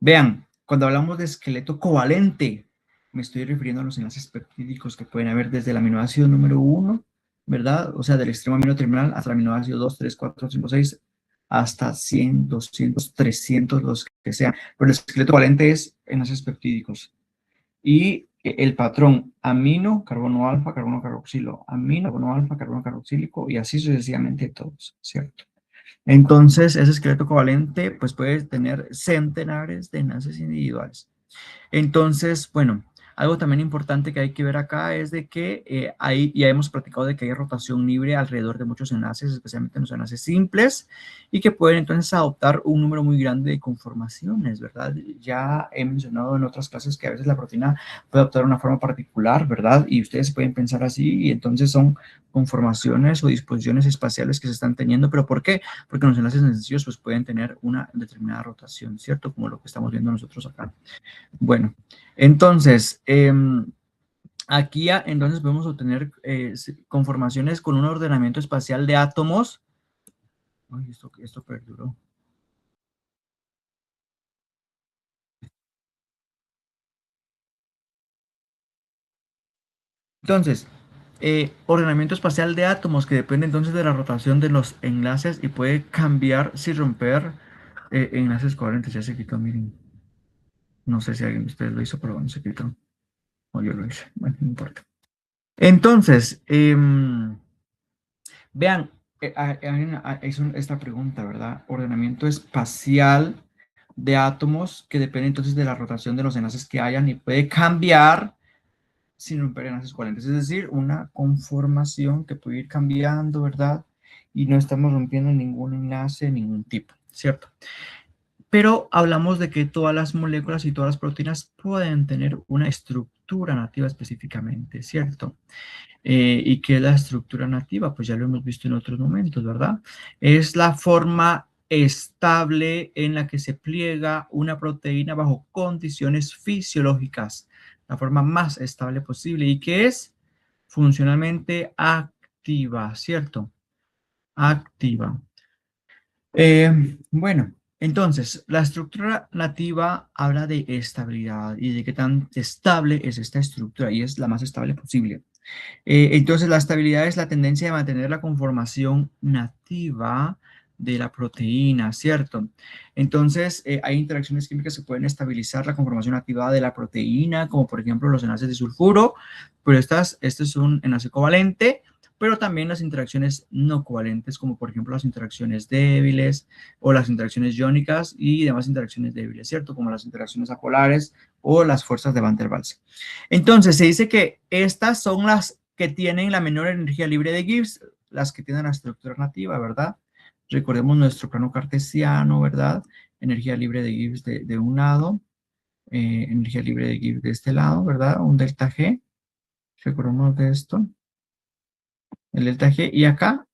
Vean, cuando hablamos de esqueleto covalente, me estoy refiriendo a los enlaces peptídicos que pueden haber desde el aminoácido número 1, ¿verdad? O sea, del extremo amino terminal hasta el aminoácido 2, 3, 4, 5, 6, hasta 100, 200, 300, los que sean. Pero el esqueleto covalente es enlaces peptídicos. Y el patrón amino, carbono alfa, carbono carboxilo, amino, carbono alfa, carbono carboxílico, y así sucesivamente todos, ¿cierto? Entonces, ese esqueleto covalente pues puede tener centenares de enlaces individuales. Entonces, bueno, algo también importante que hay que ver acá es de que ya hemos platicado de que hay rotación libre alrededor de muchos enlaces, especialmente en los enlaces simples, y que pueden entonces adoptar un número muy grande de conformaciones, ¿verdad? Ya he mencionado en otras clases que a veces la proteína puede adoptar una forma particular, ¿verdad? Y ustedes pueden pensar así, y entonces son conformaciones o disposiciones espaciales que se están teniendo, ¿pero por qué? Porque los enlaces sencillos pues pueden tener una determinada rotación, ¿cierto? Como lo que estamos viendo nosotros acá. Bueno, entonces, aquí ya, entonces podemos obtener conformaciones con un ordenamiento espacial de átomos. Ay, esto perduró. Entonces, ordenamiento espacial de átomos que depende entonces de la rotación de los enlaces y puede cambiar sin romper enlaces covalentes. Ya se quitó, miren. No sé si alguien de ustedes lo hizo, pero bueno, se quitó. O yo lo hice. Bueno, no importa. Entonces, vean, es esta pregunta, ¿verdad? Ordenamiento espacial de átomos que depende entonces de la rotación de los enlaces que hayan y puede cambiar sin romper enlaces covalentes. Es decir, una conformación que puede ir cambiando, ¿verdad? Y no estamos rompiendo ningún enlace de ningún tipo, ¿cierto? Pero hablamos de que todas las moléculas y todas las proteínas pueden tener una estructura nativa específicamente, ¿cierto? ¿Y qué es la estructura nativa? Pues ya lo hemos visto en otros momentos, ¿verdad? Es la forma estable en la que se pliega una proteína bajo condiciones fisiológicas, la forma más estable posible y que es funcionalmente activa, ¿cierto? Activa. Bueno, entonces, la estructura nativa habla de estabilidad y de qué tan estable es esta estructura y es la más estable posible. Entonces, la estabilidad es la tendencia de mantener la conformación nativa de la proteína, ¿cierto? Entonces, hay interacciones químicas que pueden estabilizar la conformación nativa de la proteína, como por ejemplo los enlaces de sulfuro, pero este es un enlace covalente, pero también las interacciones no covalentes, como por ejemplo las interacciones débiles o las interacciones iónicas y demás interacciones débiles, ¿cierto? Como las interacciones apolares o las fuerzas de Van der Waals. Entonces, se dice que estas son las que tienen la menor energía libre de Gibbs, las que tienen la estructura nativa, ¿verdad? Recordemos nuestro plano cartesiano, ¿verdad? Energía libre de Gibbs de un lado, energía libre de Gibbs de este lado, ¿verdad? Un delta G. Recordemos de esto. El delta G. Y acá,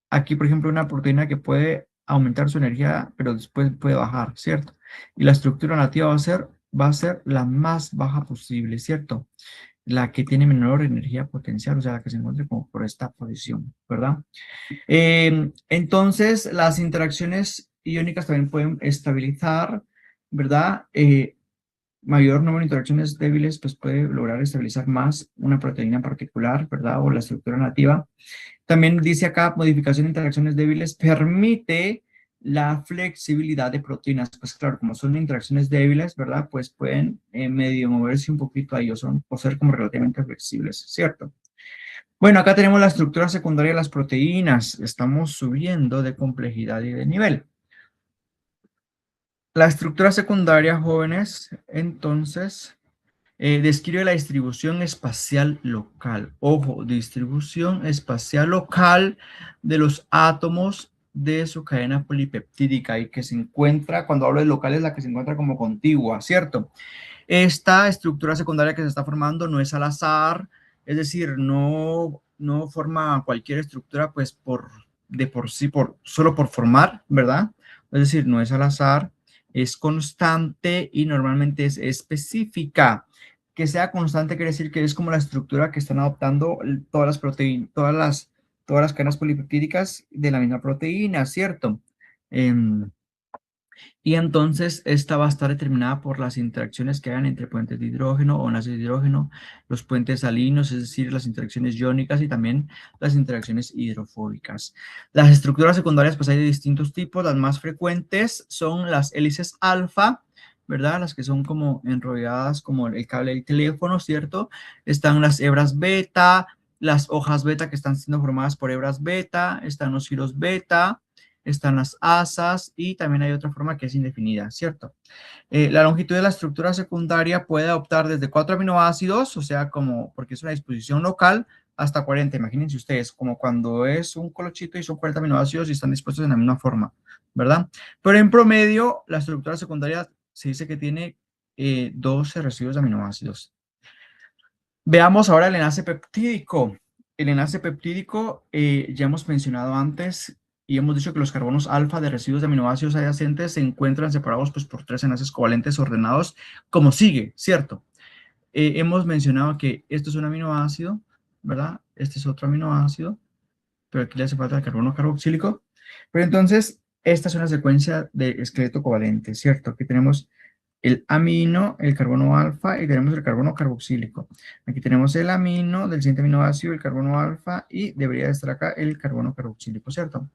aquí, por ejemplo, una proteína que puede aumentar su energía, pero después puede bajar, ¿cierto? Y la estructura nativa va a ser va a ser la más baja posible, ¿cierto? La que tiene menor energía potencial, o sea, la que se encuentre como por esta posición, ¿verdad? Entonces, las interacciones iónicas también pueden estabilizar, ¿verdad? Mayor número de interacciones débiles, pues puede lograr estabilizar más una proteína en particular, ¿verdad? O la estructura nativa. También dice acá, modificación de interacciones débiles permite la flexibilidad de proteínas. Pues claro, como son interacciones débiles, ¿verdad? Pues pueden medio moverse un poquito ahí o, son, o ser como relativamente flexibles, ¿cierto? Bueno, acá tenemos la estructura secundaria de las proteínas. Estamos subiendo de complejidad y de nivel. La estructura secundaria, jóvenes, entonces, describe la distribución espacial local. Ojo, distribución espacial local de los átomos de su cadena polipeptídica y que se encuentra, cuando hablo de local, es la que se encuentra como contigua, ¿cierto? Esta estructura secundaria que se está formando no es al azar, es decir, no forma cualquier estructura pues de por sí, solo por formar, ¿verdad? Es decir, no es al azar, es constante y normalmente es específica. Que sea constante quiere decir que es como la estructura que están adoptando todas las proteínas, todas las cadenas polipeptídicas de la misma proteína, ¿cierto? Y entonces esta va a estar determinada por las interacciones que hagan entre puentes de hidrógeno o enlaces de hidrógeno, los puentes salinos, es decir, las interacciones iónicas y también las interacciones hidrofóbicas. Las estructuras secundarias, pues hay de distintos tipos. Las más frecuentes son las hélices alfa, ¿verdad? Las que son como enrolladas como el cable del teléfono, ¿cierto? Están las hebras beta, las hojas beta que están siendo formadas por hebras beta, están los giros beta, están las asas y también hay otra forma que es indefinida, ¿cierto? La longitud de la estructura secundaria puede adoptar desde 4 aminoácidos, o sea, como porque es una disposición local, hasta 40. Imagínense ustedes, como cuando es un colochito y son 40 aminoácidos y están dispuestos en la misma forma, ¿verdad? Pero en promedio, la estructura secundaria se dice que tiene 12 residuos de aminoácidos. Veamos ahora el enlace peptídico. El enlace peptídico ya hemos mencionado antes y hemos dicho que los carbonos alfa de residuos de aminoácidos adyacentes se encuentran separados pues, por 3 enlaces covalentes ordenados como sigue, ¿cierto? Hemos mencionado que esto es un aminoácido, ¿verdad? Este es otro aminoácido, pero aquí le hace falta el carbono carboxílico. Pero entonces, esta es una secuencia de esqueleto covalente, ¿cierto? Aquí tenemos el amino, el carbono alfa y tenemos el carbono carboxílico. Aquí tenemos el amino del siguiente aminoácido, el carbono alfa y debería estar acá el carbono carboxílico, ¿cierto?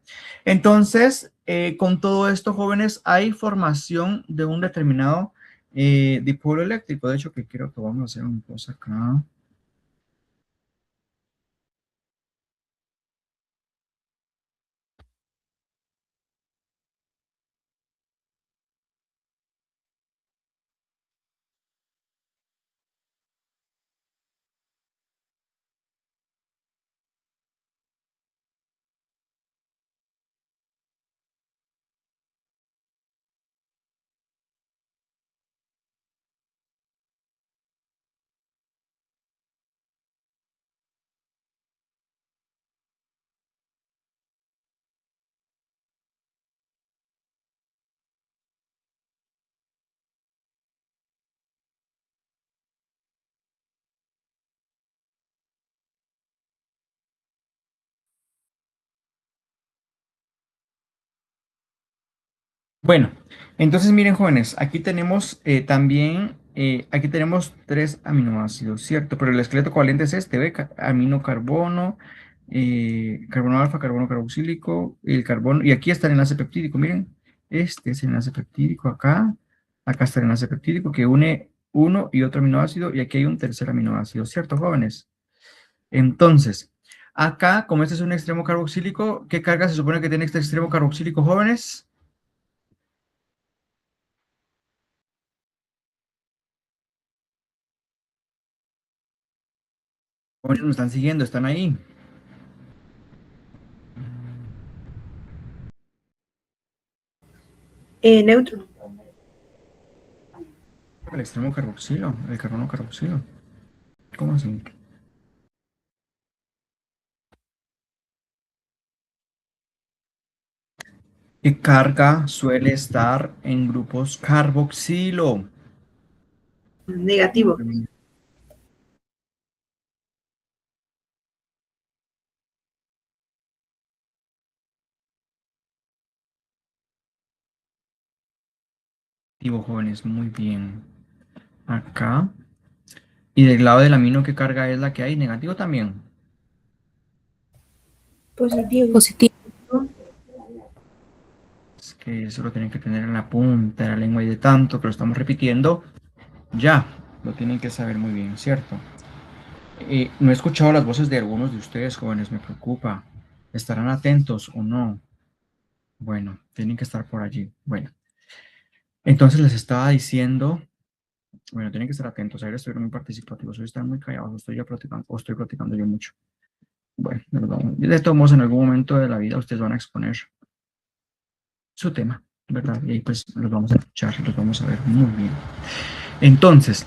Entonces, con todo esto, jóvenes, hay formación de un determinado dipolo eléctrico. De hecho, que creo que vamos a hacer una cosa acá. Bueno, entonces miren jóvenes, aquí tenemos también, aquí tenemos 3 aminoácidos, ¿cierto? Pero el esqueleto covalente es este, ¿ve? Aminocarbono, carbono alfa, carbono carboxílico, el carbono, y aquí está el enlace peptídico, miren, este es el enlace peptídico acá, acá está el enlace peptídico que une uno y otro aminoácido, y aquí hay un tercer aminoácido, ¿cierto, jóvenes? Entonces, acá, como este es un extremo carboxílico, ¿qué carga se supone que tiene este extremo carboxílico, jóvenes? Jóvenes nos están siguiendo, están ahí. Neutro. El extremo carboxilo, el carbono carboxilo. ¿Cómo así? ¿Qué carga suele estar en grupos carboxilo? Negativo. Negativo, jóvenes, muy bien. Acá. Y del lado del amino, ¿qué carga es la que hay? Negativo también. Positivo. Positivo. Es que eso lo tienen que tener en la punta de la lengua y de tanto que lo estamos repitiendo, ya lo tienen que saber muy bien, ¿cierto? No he escuchado las voces de algunos de ustedes, jóvenes, me preocupa. ¿Estarán atentos o no? Bueno, tienen que estar por allí. Bueno, entonces les estaba diciendo, bueno, tienen que estar atentos. Ayer estuvieron muy participativos, hoy están muy callados, estoy ya platicando, o estoy platicando yo mucho. Bueno, de todos modos, en algún momento de la vida ustedes van a exponer su tema, ¿verdad? Y ahí pues los vamos a escuchar, los vamos a ver muy bien. Entonces,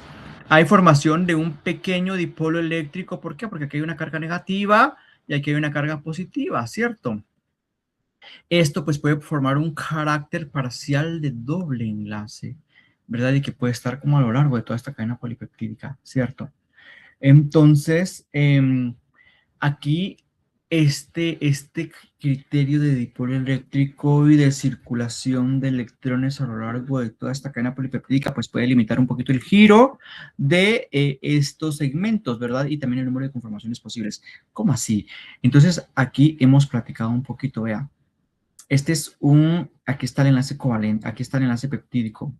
hay formación de un pequeño dipolo eléctrico. ¿Por qué? Porque aquí hay una carga negativa y aquí hay una carga positiva, ¿cierto? Esto pues puede formar un carácter parcial de doble enlace, ¿verdad? Y que puede estar como a lo largo de toda esta cadena polipeptídica, ¿cierto? Entonces, aquí este criterio de dipolo eléctrico y de circulación de electrones a lo largo de toda esta cadena polipeptídica, pues puede limitar un poquito el giro de estos segmentos, ¿verdad? Y también el número de conformaciones posibles. ¿Cómo así? Entonces, aquí hemos platicado un poquito, vea. Aquí está el enlace covalente, aquí está el enlace peptídico,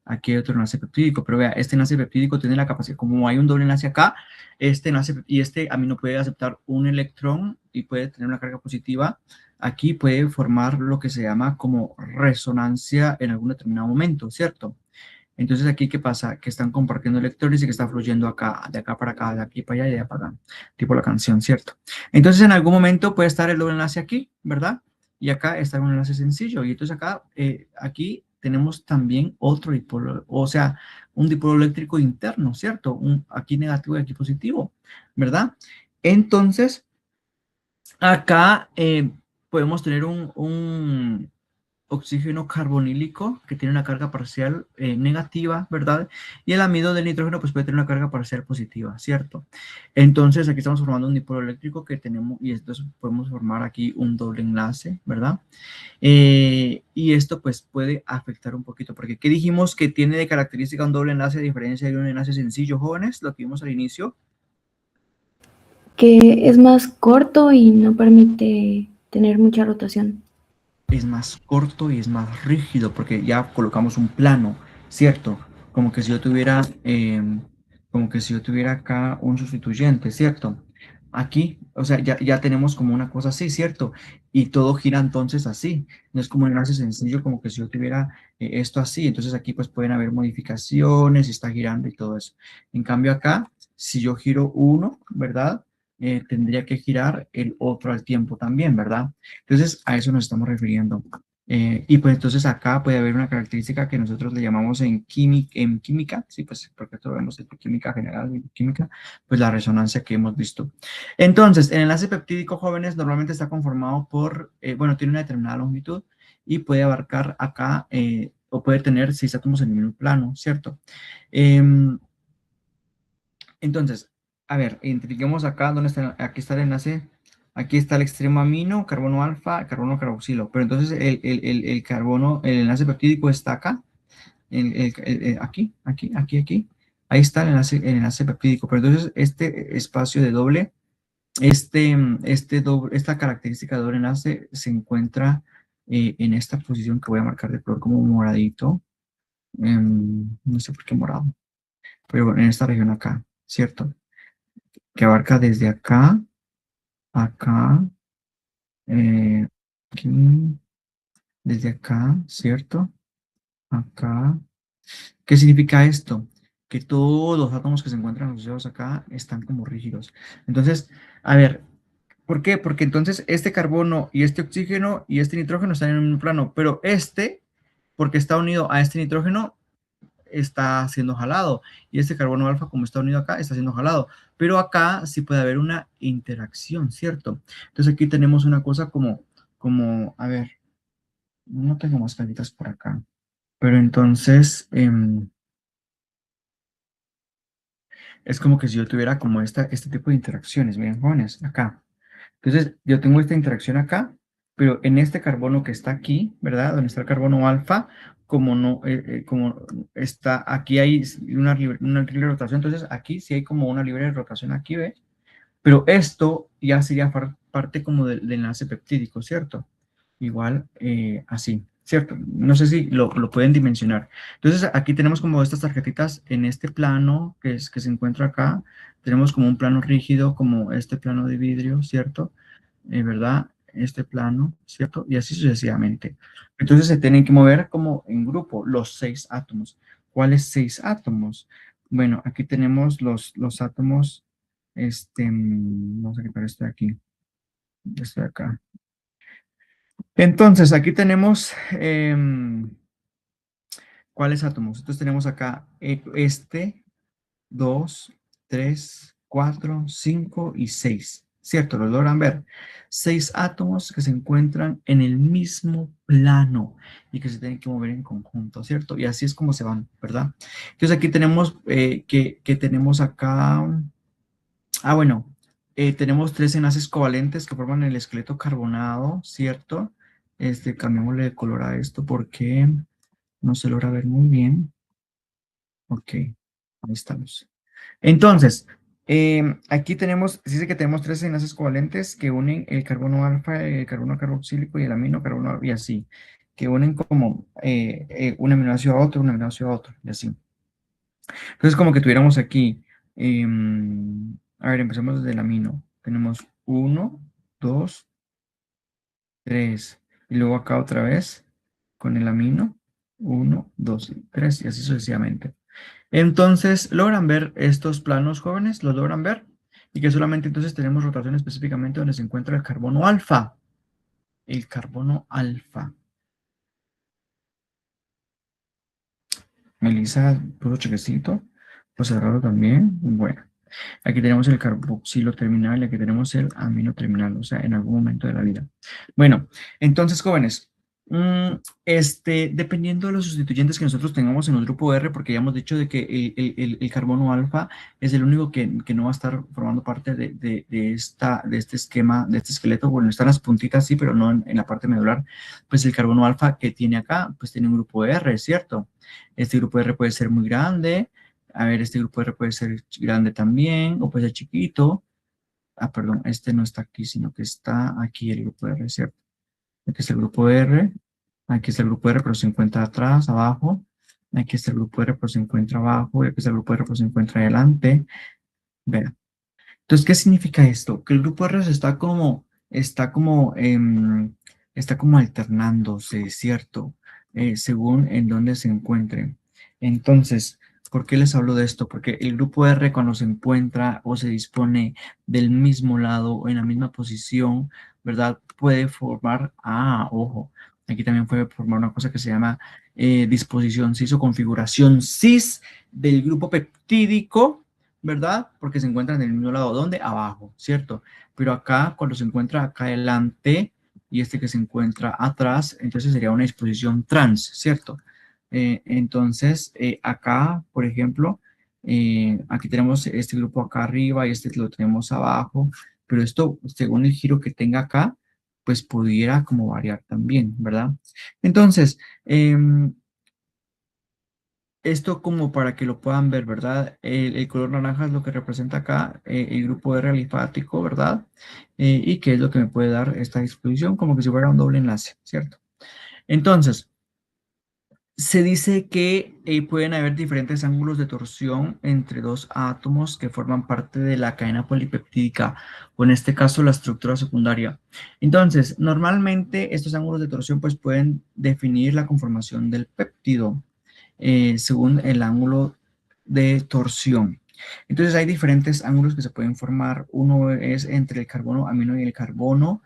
aquí hay otro enlace peptídico, pero vea, este enlace peptídico tiene la capacidad, como hay un doble enlace acá, este enlace y este amino puede aceptar un electrón y puede tener una carga positiva, aquí puede formar lo que se llama como resonancia en algún determinado momento, ¿cierto? Entonces aquí, ¿qué pasa? Que están compartiendo electrones y que está fluyendo acá, de acá para acá, de aquí para allá y de allá para acá, tipo la canción, ¿cierto? Entonces en algún momento puede estar el doble enlace aquí, ¿verdad? Y acá está un enlace sencillo. Y entonces acá, aquí tenemos también otro dipolo, o sea, un dipolo eléctrico interno, ¿cierto? Aquí negativo y aquí positivo, ¿verdad? Entonces, acá podemos tener un oxígeno carbonílico que tiene una carga parcial negativa, ¿verdad? Y el amido del nitrógeno pues puede tener una carga parcial positiva, ¿cierto? Entonces aquí estamos formando un dipolo eléctrico que tenemos y entonces podemos formar aquí un doble enlace, ¿verdad? Y esto pues puede afectar un poquito, porque ¿qué dijimos que tiene de característica un doble enlace a diferencia de un enlace sencillo, jóvenes? Lo que vimos al inicio. Que es más corto y no permite tener mucha rotación. Es más corto y es más rígido porque ya colocamos un plano, ¿cierto? Como que si yo tuviera, como que si yo tuviera acá un sustituyente, ¿cierto? Aquí, o sea, ya tenemos como una cosa así, ¿cierto? Y todo gira entonces así. No es como un enlace sencillo, como que si yo tuviera esto así. Entonces aquí pues pueden haber modificaciones, está girando y todo eso. En cambio acá, si yo giro uno, ¿verdad? Tendría que girar el otro al tiempo también, ¿verdad? Entonces, a eso nos estamos refiriendo. Y pues entonces acá puede haber una característica que nosotros le llamamos en química, sí, pues porque esto lo vemos en química general, en química, pues la resonancia que hemos visto. Entonces, el enlace peptídico, jóvenes, normalmente está conformado por, bueno, tiene una determinada longitud y puede abarcar acá, o puede tener 6 átomos en el mismo plano, ¿cierto? Em, entonces, a ver, identifiquemos acá, ¿dónde está? Aquí está el enlace, aquí está el extremo amino, carbono alfa, carbono carboxilo, pero entonces el carbono, el enlace peptídico está acá, aquí, ahí está el enlace peptídico, pero entonces este espacio de doble, esta característica de doble enlace se encuentra en esta posición que voy a marcar de color como moradito, no sé por qué morado, pero en esta región acá, ¿cierto? Que abarca desde acá, acá, aquí, desde acá, ¿cierto? Acá. ¿Qué significa esto? Que todos los átomos que se encuentran asociados acá están como rígidos. Entonces, a ver, ¿por qué? Porque entonces este carbono y este oxígeno y este nitrógeno están en un plano, pero porque está unido a este nitrógeno, está siendo jalado. Y este carbono alfa, como está unido acá, está siendo jalado. Pero acá sí puede haber una interacción, ¿cierto? Entonces aquí tenemos una cosa a ver, no tengo más caritas por acá. Pero entonces, Es como que si yo tuviera como este tipo de interacciones, miren, jóvenes, acá. Entonces, yo tengo esta interacción acá, pero en este carbono que está aquí, ¿verdad? Donde está el carbono alfa, como no, como está, aquí hay una libre rotación, entonces aquí sí hay como una libre rotación aquí, ¿ve? Pero esto ya sería parte como del enlace peptídico, ¿cierto? Igual así, ¿cierto? No sé si lo pueden dimensionar. Entonces, aquí tenemos como estas tarjetitas en este plano que se encuentra acá. Tenemos como un plano rígido, como este plano de vidrio, ¿cierto? ¿Verdad? Este plano, ¿cierto? Y así sucesivamente. Entonces, se tienen que mover como en grupo los 6 átomos. ¿Cuáles 6 átomos? Bueno, aquí tenemos los átomos, vamos a quitar este de aquí, este de acá. Entonces, aquí tenemos, ¿cuáles átomos? Entonces tenemos acá este, 2, 3, 4, 5 y 6. ¿Cierto? ¿Lo logran ver? 6 átomos que se encuentran en el mismo plano y que se tienen que mover en conjunto, ¿cierto? Y así es como se van, ¿verdad? Entonces aquí tenemos que tenemos acá, bueno, tenemos 3 enlaces covalentes que forman el esqueleto carbonado, ¿cierto? Cambiémosle de color a esto porque no se logra ver muy bien. Ok, ahí estamos. Entonces, aquí tenemos, dice que tenemos 3 enlaces covalentes que unen el carbono alfa, el carbono carboxílico y el amino carbono y así, que unen como un aminoácido a otro, un aminoácido a otro, y así. Entonces, como que tuviéramos aquí, a ver, empecemos desde el amino. Tenemos 1, 2, 3, y luego acá otra vez con el amino, 1, 2, 3, y así sucesivamente. Entonces, ¿logran ver estos planos, jóvenes? ¿Los logran ver? Y que solamente entonces tenemos rotación específicamente donde se encuentra el carbono alfa. El carbono alfa. Melissa, puro chequecito. Pues cerrado también. Bueno, aquí tenemos el carboxilo terminal y aquí tenemos el amino terminal, o sea, en algún momento de la vida. Bueno, entonces, jóvenes, dependiendo de los sustituyentes que nosotros tengamos en el grupo R, porque ya hemos dicho de que el carbono alfa es el único que no va a estar formando parte de este esquema, de este esqueleto. Bueno, están las puntitas, sí, pero no en la parte medular. Pues el carbono alfa que tiene acá, pues tiene un grupo R, ¿cierto? Este grupo R puede ser muy grande. A ver, este grupo R puede ser grande también, o puede ser chiquito. Perdón, este no está aquí, sino que está aquí el grupo R, ¿cierto? Aquí está el grupo R, aquí está el grupo R, pero se encuentra atrás, abajo. Aquí está el grupo R, pero se encuentra abajo. Y aquí está el grupo R, pero se encuentra adelante. Vean. Entonces, ¿qué significa esto? Que el grupo R está como alternándose, ¿cierto? Según en dónde se encuentren. Entonces, ¿por qué les hablo de esto? Porque el grupo R cuando se encuentra o se dispone del mismo lado o en la misma posición, ¿verdad? Puede formar, ojo, aquí también puede formar una cosa que se llama disposición cis o configuración cis del grupo peptídico, ¿verdad? Porque se encuentran en el mismo lado. ¿Dónde? Abajo, ¿cierto? Pero acá, cuando se encuentra acá adelante y este que se encuentra atrás, entonces sería una disposición trans, ¿cierto? Entonces, acá, por ejemplo, aquí tenemos este grupo acá arriba y este lo tenemos abajo, pero esto, según el giro que tenga acá, pues pudiera como variar también, ¿verdad? Entonces, esto como para que lo puedan ver, ¿verdad? El color naranja es lo que representa acá el grupo R alifático, ¿verdad? Y que es lo que me puede dar esta disposición, como que si fuera un doble enlace, ¿cierto? Entonces, se dice que pueden haber diferentes ángulos de torsión entre dos átomos que forman parte de la cadena polipeptídica, o en este caso la estructura secundaria. Entonces, normalmente estos ángulos de torsión pues pueden definir la conformación del péptido según el ángulo de torsión. Entonces hay diferentes ángulos que se pueden formar. Uno es entre el carbono, amino y el carbono,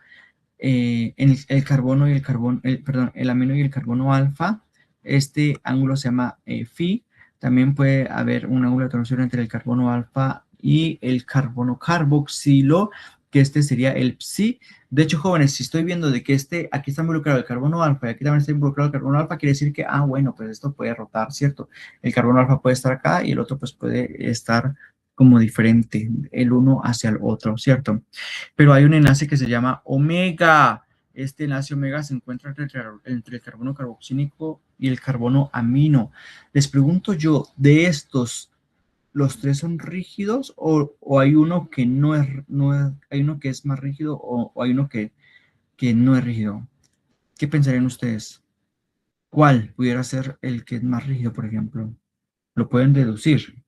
el carbono y el carbono, perdón, el amino y el carbono alfa. Este ángulo se llama phi. También puede haber un ángulo de torsión entre el carbono alfa y el carbono carboxilo, que este sería el psi. De hecho, jóvenes, si estoy viendo de que aquí está involucrado el carbono alfa y aquí también está involucrado el carbono alfa, quiere decir que, bueno, pues esto puede rotar, ¿cierto? El carbono alfa puede estar acá y el otro pues puede estar como diferente el uno hacia el otro, ¿cierto? Pero hay un enlace que se llama omega. Este enlace omega se encuentra entre el carbono carboxílico y el carbono amino. Les pregunto yo, de estos, ¿los tres son rígidos o hay uno que hay uno que es más rígido o hay uno que no es rígido? ¿Qué pensarían ustedes? ¿Cuál pudiera ser el que es más rígido, por ejemplo? Lo pueden deducir.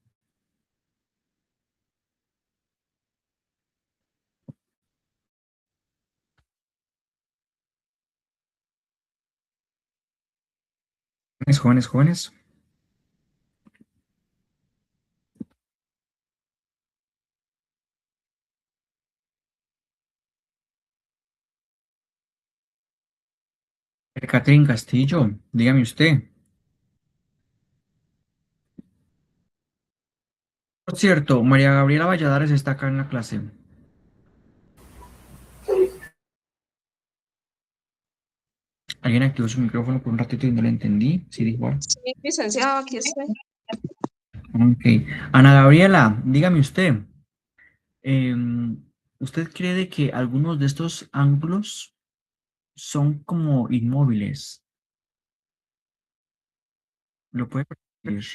Jóvenes, jóvenes, jóvenes. Catherine Castillo, dígame usted. Por cierto, María Gabriela Valladares está acá en la clase. Alguien activó su micrófono por un ratito y no le entendí. Sí, dijo. Sí, licenciado, aquí estoy. Ok. Ana Gabriela, dígame usted. em, ¿Usted cree de que algunos de estos ángulos son como inmóviles? ¿Lo puede percibir?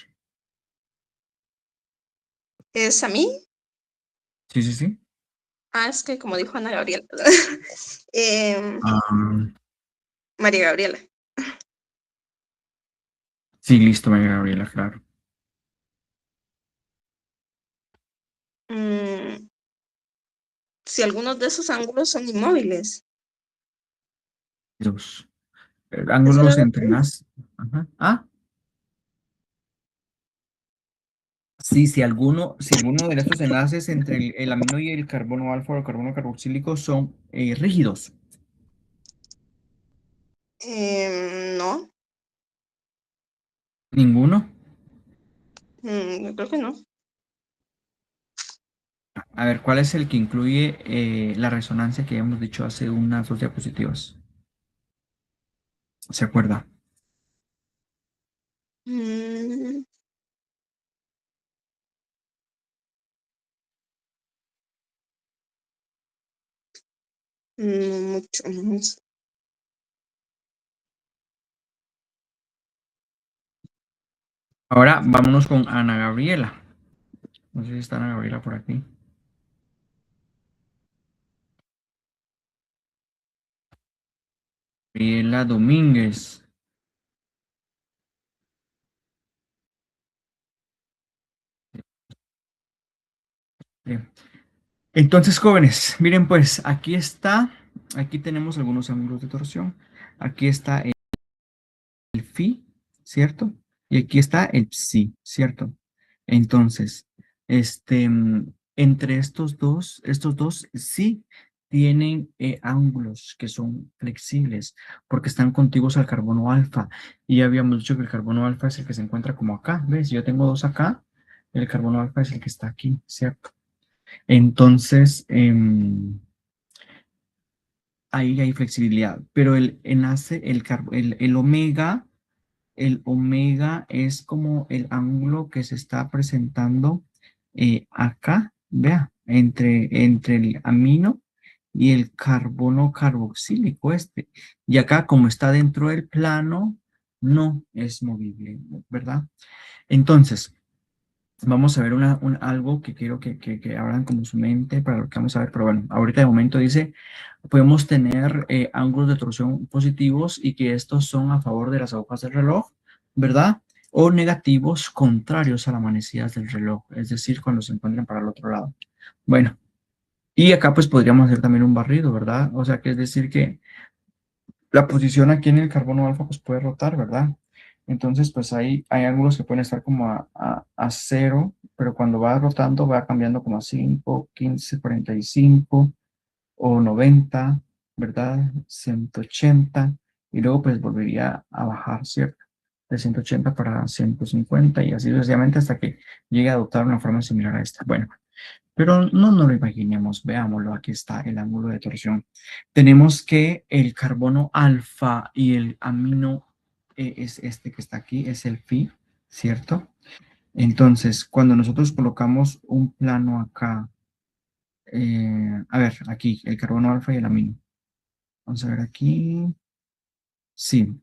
¿Es a mí? Sí, sí, sí. Ah, es que como dijo Ana Gabriela. Em, Ah, María Gabriela. sí, listo, María Gabriela, claro. Mm, si algunos de esos ángulos son inmóviles. Dos. Eso era Ángulos lo entre que las. Ajá. Ah, sí, si alguno de estos enlaces entre el amino y el carbono alfa o el carbono carboxílico son rígidos. No, Ninguno. yo creo que no. A ver, ¿cuál es el que incluye la resonancia que hemos dicho hace unas dos diapositivas? ¿Se acuerda? Mm, no mucho más. Ahora vámonos con Ana Gabriela. No sé si está Ana Gabriela por aquí. Gabriela Domínguez. Bien. Entonces, jóvenes, miren pues, aquí tenemos algunos ángulos de torsión. Aquí está el phi, ¿cierto? Y aquí está el psi, ¿cierto? Entonces, entre estos dos sí tienen ángulos que son flexibles porque están contiguos al carbono alfa. Y ya habíamos dicho que el carbono alfa es el que se encuentra como acá, ¿ves? Yo tengo dos acá, el carbono alfa es el que está aquí, ¿cierto? Entonces, ahí hay flexibilidad, pero el enlace, el omega es como el ángulo que se está presentando acá, vea, entre el amino y el carbono carboxílico este. Y acá, como está dentro del plano, no es movible, ¿verdad? Entonces, vamos a ver algo que quiero que abran como su mente para lo que vamos a ver, pero bueno, ahorita de momento dice, podemos tener ángulos de torsión positivos y que estos son a favor de las agujas del reloj, ¿verdad? O negativos contrarios a las manecillas del reloj, es decir, cuando se encuentran para el otro lado. Bueno, y acá pues podríamos hacer también un barrido, ¿verdad? O sea, que es decir que la posición aquí en el carbono alfa pues puede rotar, ¿verdad? Entonces pues ahí hay ángulos que pueden estar como a 0, pero cuando va rotando va cambiando como a 5, 15, 45 o 90, ¿verdad? 180 y luego pues volvería a bajar, ¿cierto? De 180 para 150 y así sucesivamente hasta que llegue a adoptar una forma similar a esta. Bueno, pero no lo imaginemos, veámoslo, aquí está el ángulo de torsión. Tenemos que el carbono alfa y el amino es este que está aquí, es el phi, ¿cierto? Entonces, cuando nosotros colocamos un plano acá, a ver, aquí, el carbono alfa y el amino. Vamos a ver aquí. Sí.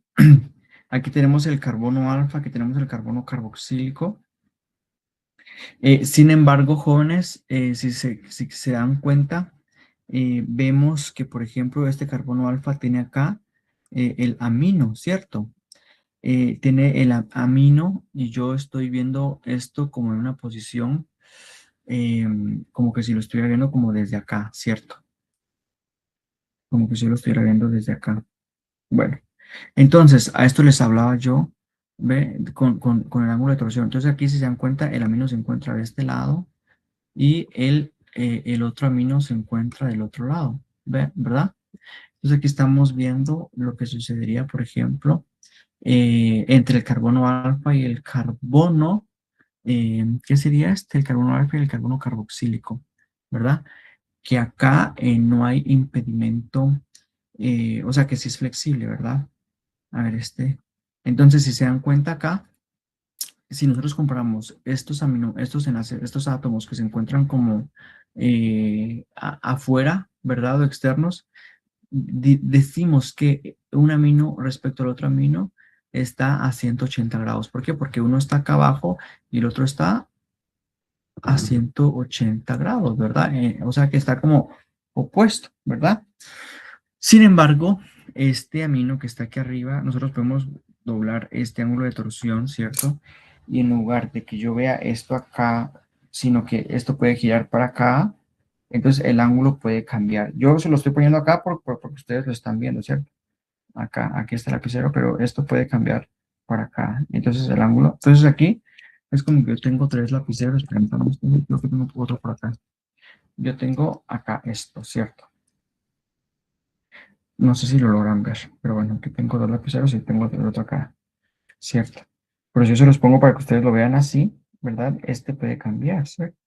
Aquí tenemos el carbono alfa, aquí tenemos el carbono carboxílico. Sin embargo, jóvenes, si se dan cuenta, vemos que, por ejemplo, este carbono alfa tiene acá el amino, ¿cierto? Tiene el amino y yo estoy viendo esto como en una posición, como que si lo estuviera viendo como desde acá, ¿cierto? Como que si lo estuviera viendo desde acá. Bueno, entonces, a esto les hablaba yo, ¿ve? Con el ángulo de torsión. Entonces, aquí si se dan cuenta, el amino se encuentra de este lado y el otro amino se encuentra del otro lado, ¿ve? ¿Verdad? Entonces, aquí estamos viendo lo que sucedería, por ejemplo, entre el carbono alfa y el carbono, ¿qué sería este? El carbono alfa y el carbono carboxílico, ¿verdad? Que acá no hay impedimento, o sea que sí es flexible, ¿verdad? A ver, entonces, si se dan cuenta acá, si nosotros comparamos estos átomos que se encuentran como afuera, ¿verdad? O externos, decimos que un amino respecto al otro amino está a 180 grados. ¿Por qué? Porque uno está acá abajo y el otro está a 180 grados, ¿verdad? O sea que está como opuesto, ¿verdad? Sin embargo, este amino que está aquí arriba, nosotros podemos doblar este ángulo de torsión, ¿cierto? Y en lugar de que yo vea esto acá, sino que esto puede girar para acá, entonces el ángulo puede cambiar. Yo se lo estoy poniendo acá porque ustedes lo están viendo, ¿cierto? Acá, aquí está el lapicero, pero esto puede cambiar para acá. Entonces el ángulo, entonces aquí es como que yo tengo tres lapiceros, permítanme, creo que tengo otro por acá. Yo tengo acá esto, ¿cierto? No sé si lo logran ver, pero bueno, aquí tengo dos lapiceros y tengo el otro acá, ¿cierto? Pero si yo se los pongo para que ustedes lo vean así, ¿verdad? Este puede cambiar, ¿cierto?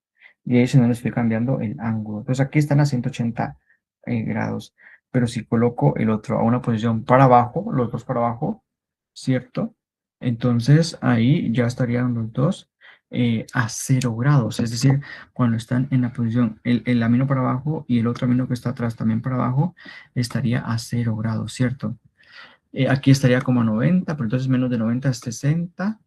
Y ahí si no le estoy cambiando el ángulo. Entonces aquí están a 180 grados, pero si coloco el otro a una posición para abajo, los dos para abajo, ¿cierto? Entonces ahí ya estarían los dos a 0 grados, es decir, cuando están en la posición, el amino para abajo y el otro amino que está atrás también para abajo, estaría a 0 grados, ¿cierto? Aquí estaría como a 90, pero entonces menos de 90 es 60,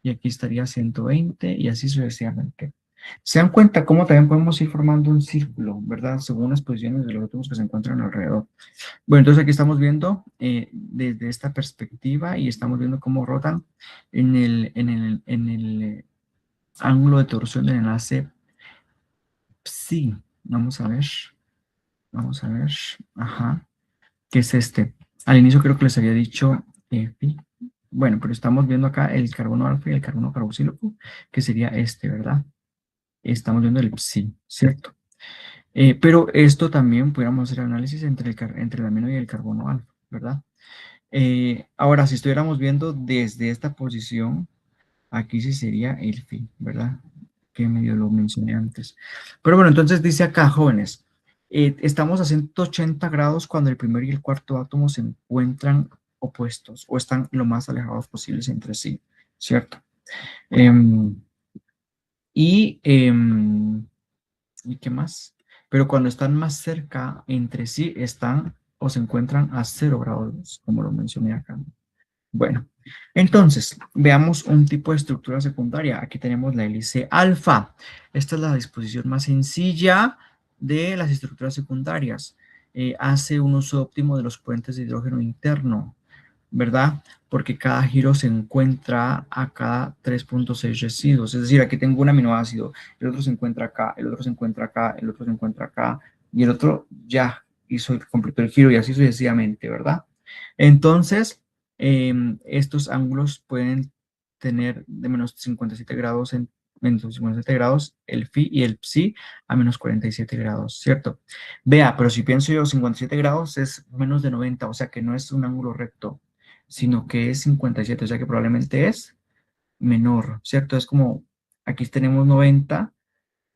y aquí estaría 120 y así sucesivamente. Se dan cuenta cómo también podemos ir formando un círculo, ¿verdad? Según las posiciones de los átomos que se encuentran alrededor. Bueno, entonces aquí estamos viendo desde esta perspectiva y estamos viendo cómo rotan en el ángulo de torsión del enlace psi. Vamos a ver, ajá, ¿qué es este? Al inicio creo que les había dicho phi. Bueno, pero estamos viendo acá el carbono alfa y el carbono carboxílico, que sería este, ¿verdad? Estamos viendo el psi, ¿cierto? Pero esto también pudiéramos hacer análisis entre el amino y el carbono alfa, ¿verdad? Ahora, si estuviéramos viendo desde esta posición, aquí sí sería el phi, ¿verdad? Que medio lo mencioné antes. Pero bueno, entonces dice acá, jóvenes, estamos a 180 grados cuando el primer y el cuarto átomo se encuentran opuestos o están lo más alejados posibles entre sí, ¿cierto? Em, y, em, ¿Y qué más? Pero cuando están más cerca entre sí, están o se encuentran a 0 grados, como lo mencioné acá. Bueno, entonces, veamos un tipo de estructura secundaria. Aquí tenemos la hélice alfa. Esta es la disposición más sencilla de las estructuras secundarias. Hace un uso óptimo de los puentes de hidrógeno interno, ¿verdad? Porque cada giro se encuentra a cada 3.6 residuos. Es decir, aquí tengo un aminoácido, el otro se encuentra acá, el otro se encuentra acá, el otro se encuentra acá, y el otro ya completó el giro y así sucesivamente, ¿verdad? Entonces, estos ángulos pueden tener de menos 57 grados en menos 57 grados el phi y el psi a menos 47 grados, ¿cierto? Vea, pero si pienso yo 57 grados es menos de 90, o sea que no es un ángulo recto, sino que es 57, o sea que probablemente es menor, ¿cierto? Es como, aquí tenemos 90,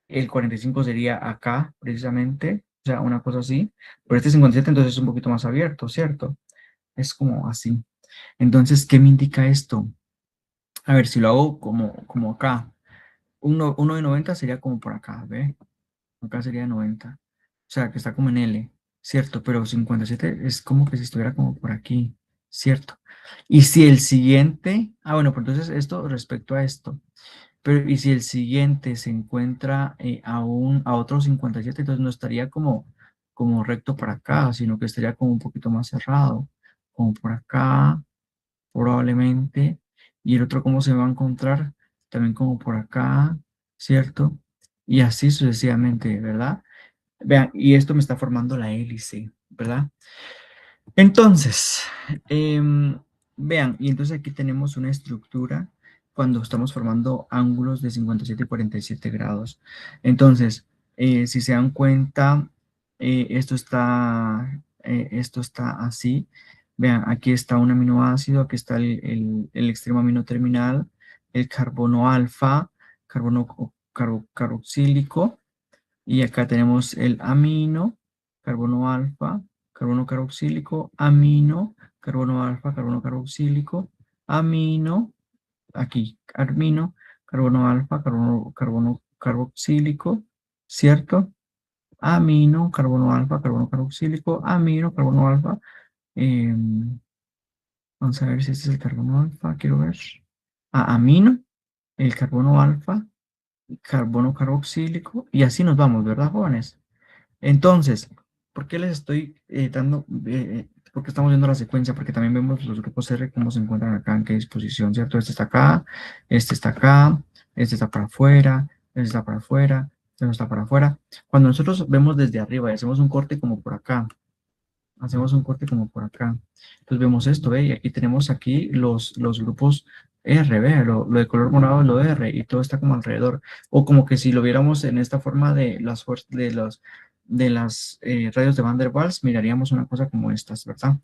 el 45 sería acá, precisamente, o sea, una cosa así, pero este 57 entonces es un poquito más abierto, ¿cierto? Es como así. Entonces, ¿qué me indica esto? A ver, si lo hago como acá, uno de 90 sería como por acá, ¿ve? Acá sería 90. O sea, que está como en L, ¿cierto? Pero 57 es como que si estuviera como por aquí, ¿cierto? Y si el siguiente, bueno, pues entonces esto respecto a esto, pero y si el siguiente se encuentra a otro 57, entonces no estaría como recto para acá, sino que estaría como un poquito más cerrado, como por acá, probablemente, y el otro cómo se va a encontrar también como por acá, ¿cierto? Y así sucesivamente, ¿verdad? Vean, y esto me está formando la hélice, ¿verdad? Entonces, vean, y entonces aquí tenemos una estructura cuando estamos formando ángulos de 57 y 47 grados. Entonces, si se dan cuenta, esto está así. Vean, aquí está un aminoácido, aquí está el extremo amino terminal, el carbono alfa, carboxílico, y acá tenemos el amino, carbono alfa, carbono carboxílico, amino, carbono alfa, carbono carboxílico, amino, aquí, amino, carbono alfa, carbono carboxílico, ¿cierto? Amino, carbono alfa, carbono carboxílico, amino, carbono alfa. Vamos a ver si este es el carbono alfa, quiero ver. Amino, el carbono alfa, carbono carboxílico, y así nos vamos, ¿verdad, jóvenes? Entonces, ¿por qué les estoy por qué estamos viendo la secuencia? Porque también vemos los grupos R, cómo se encuentran acá, en qué disposición, ¿cierto? Este está acá, este está acá, este está para afuera, este está para afuera, este no está para afuera. Cuando nosotros vemos desde arriba y hacemos un corte como por acá, hacemos un corte como por acá, entonces vemos esto, ¿ve? Y aquí tenemos aquí los grupos R, ¿ve? Lo de color morado es lo R y todo está como alrededor. O como que si lo viéramos en esta forma de las radios de Van der Waals, miraríamos una cosa como estas, ¿verdad?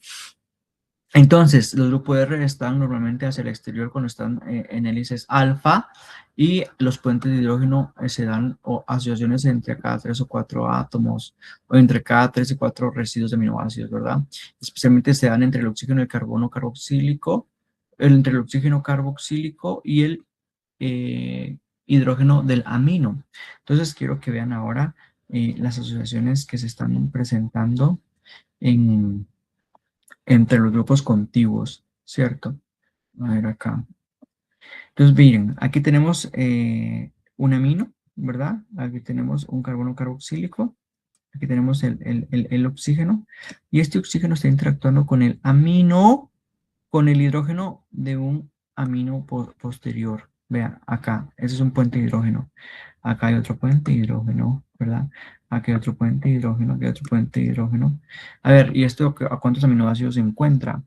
Entonces, los grupos R están normalmente hacia el exterior cuando están en hélices alfa, y los puentes de hidrógeno se dan o asociaciones entre cada 3 o 4 átomos, o entre cada 3 y 4 residuos de aminoácidos, ¿verdad? Especialmente se dan entre el oxígeno y el carbono carboxílico, entre el oxígeno carboxílico y el hidrógeno del amino. Entonces, quiero que vean ahora las asociaciones que se están presentando entre los grupos contiguos, ¿cierto? A ver acá. Entonces, miren, aquí tenemos un amino, ¿verdad? Aquí tenemos un carbono carboxílico, aquí tenemos el oxígeno, y este oxígeno está interactuando con el amino, con el hidrógeno de un amino posterior. Vean, acá, ese es un puente de hidrógeno. Acá hay otro puente de hidrógeno, ¿verdad? Aquí hay otro puente de hidrógeno, aquí hay otro puente de hidrógeno. A ver, ¿y esto a cuántos aminoácidos se encuentra?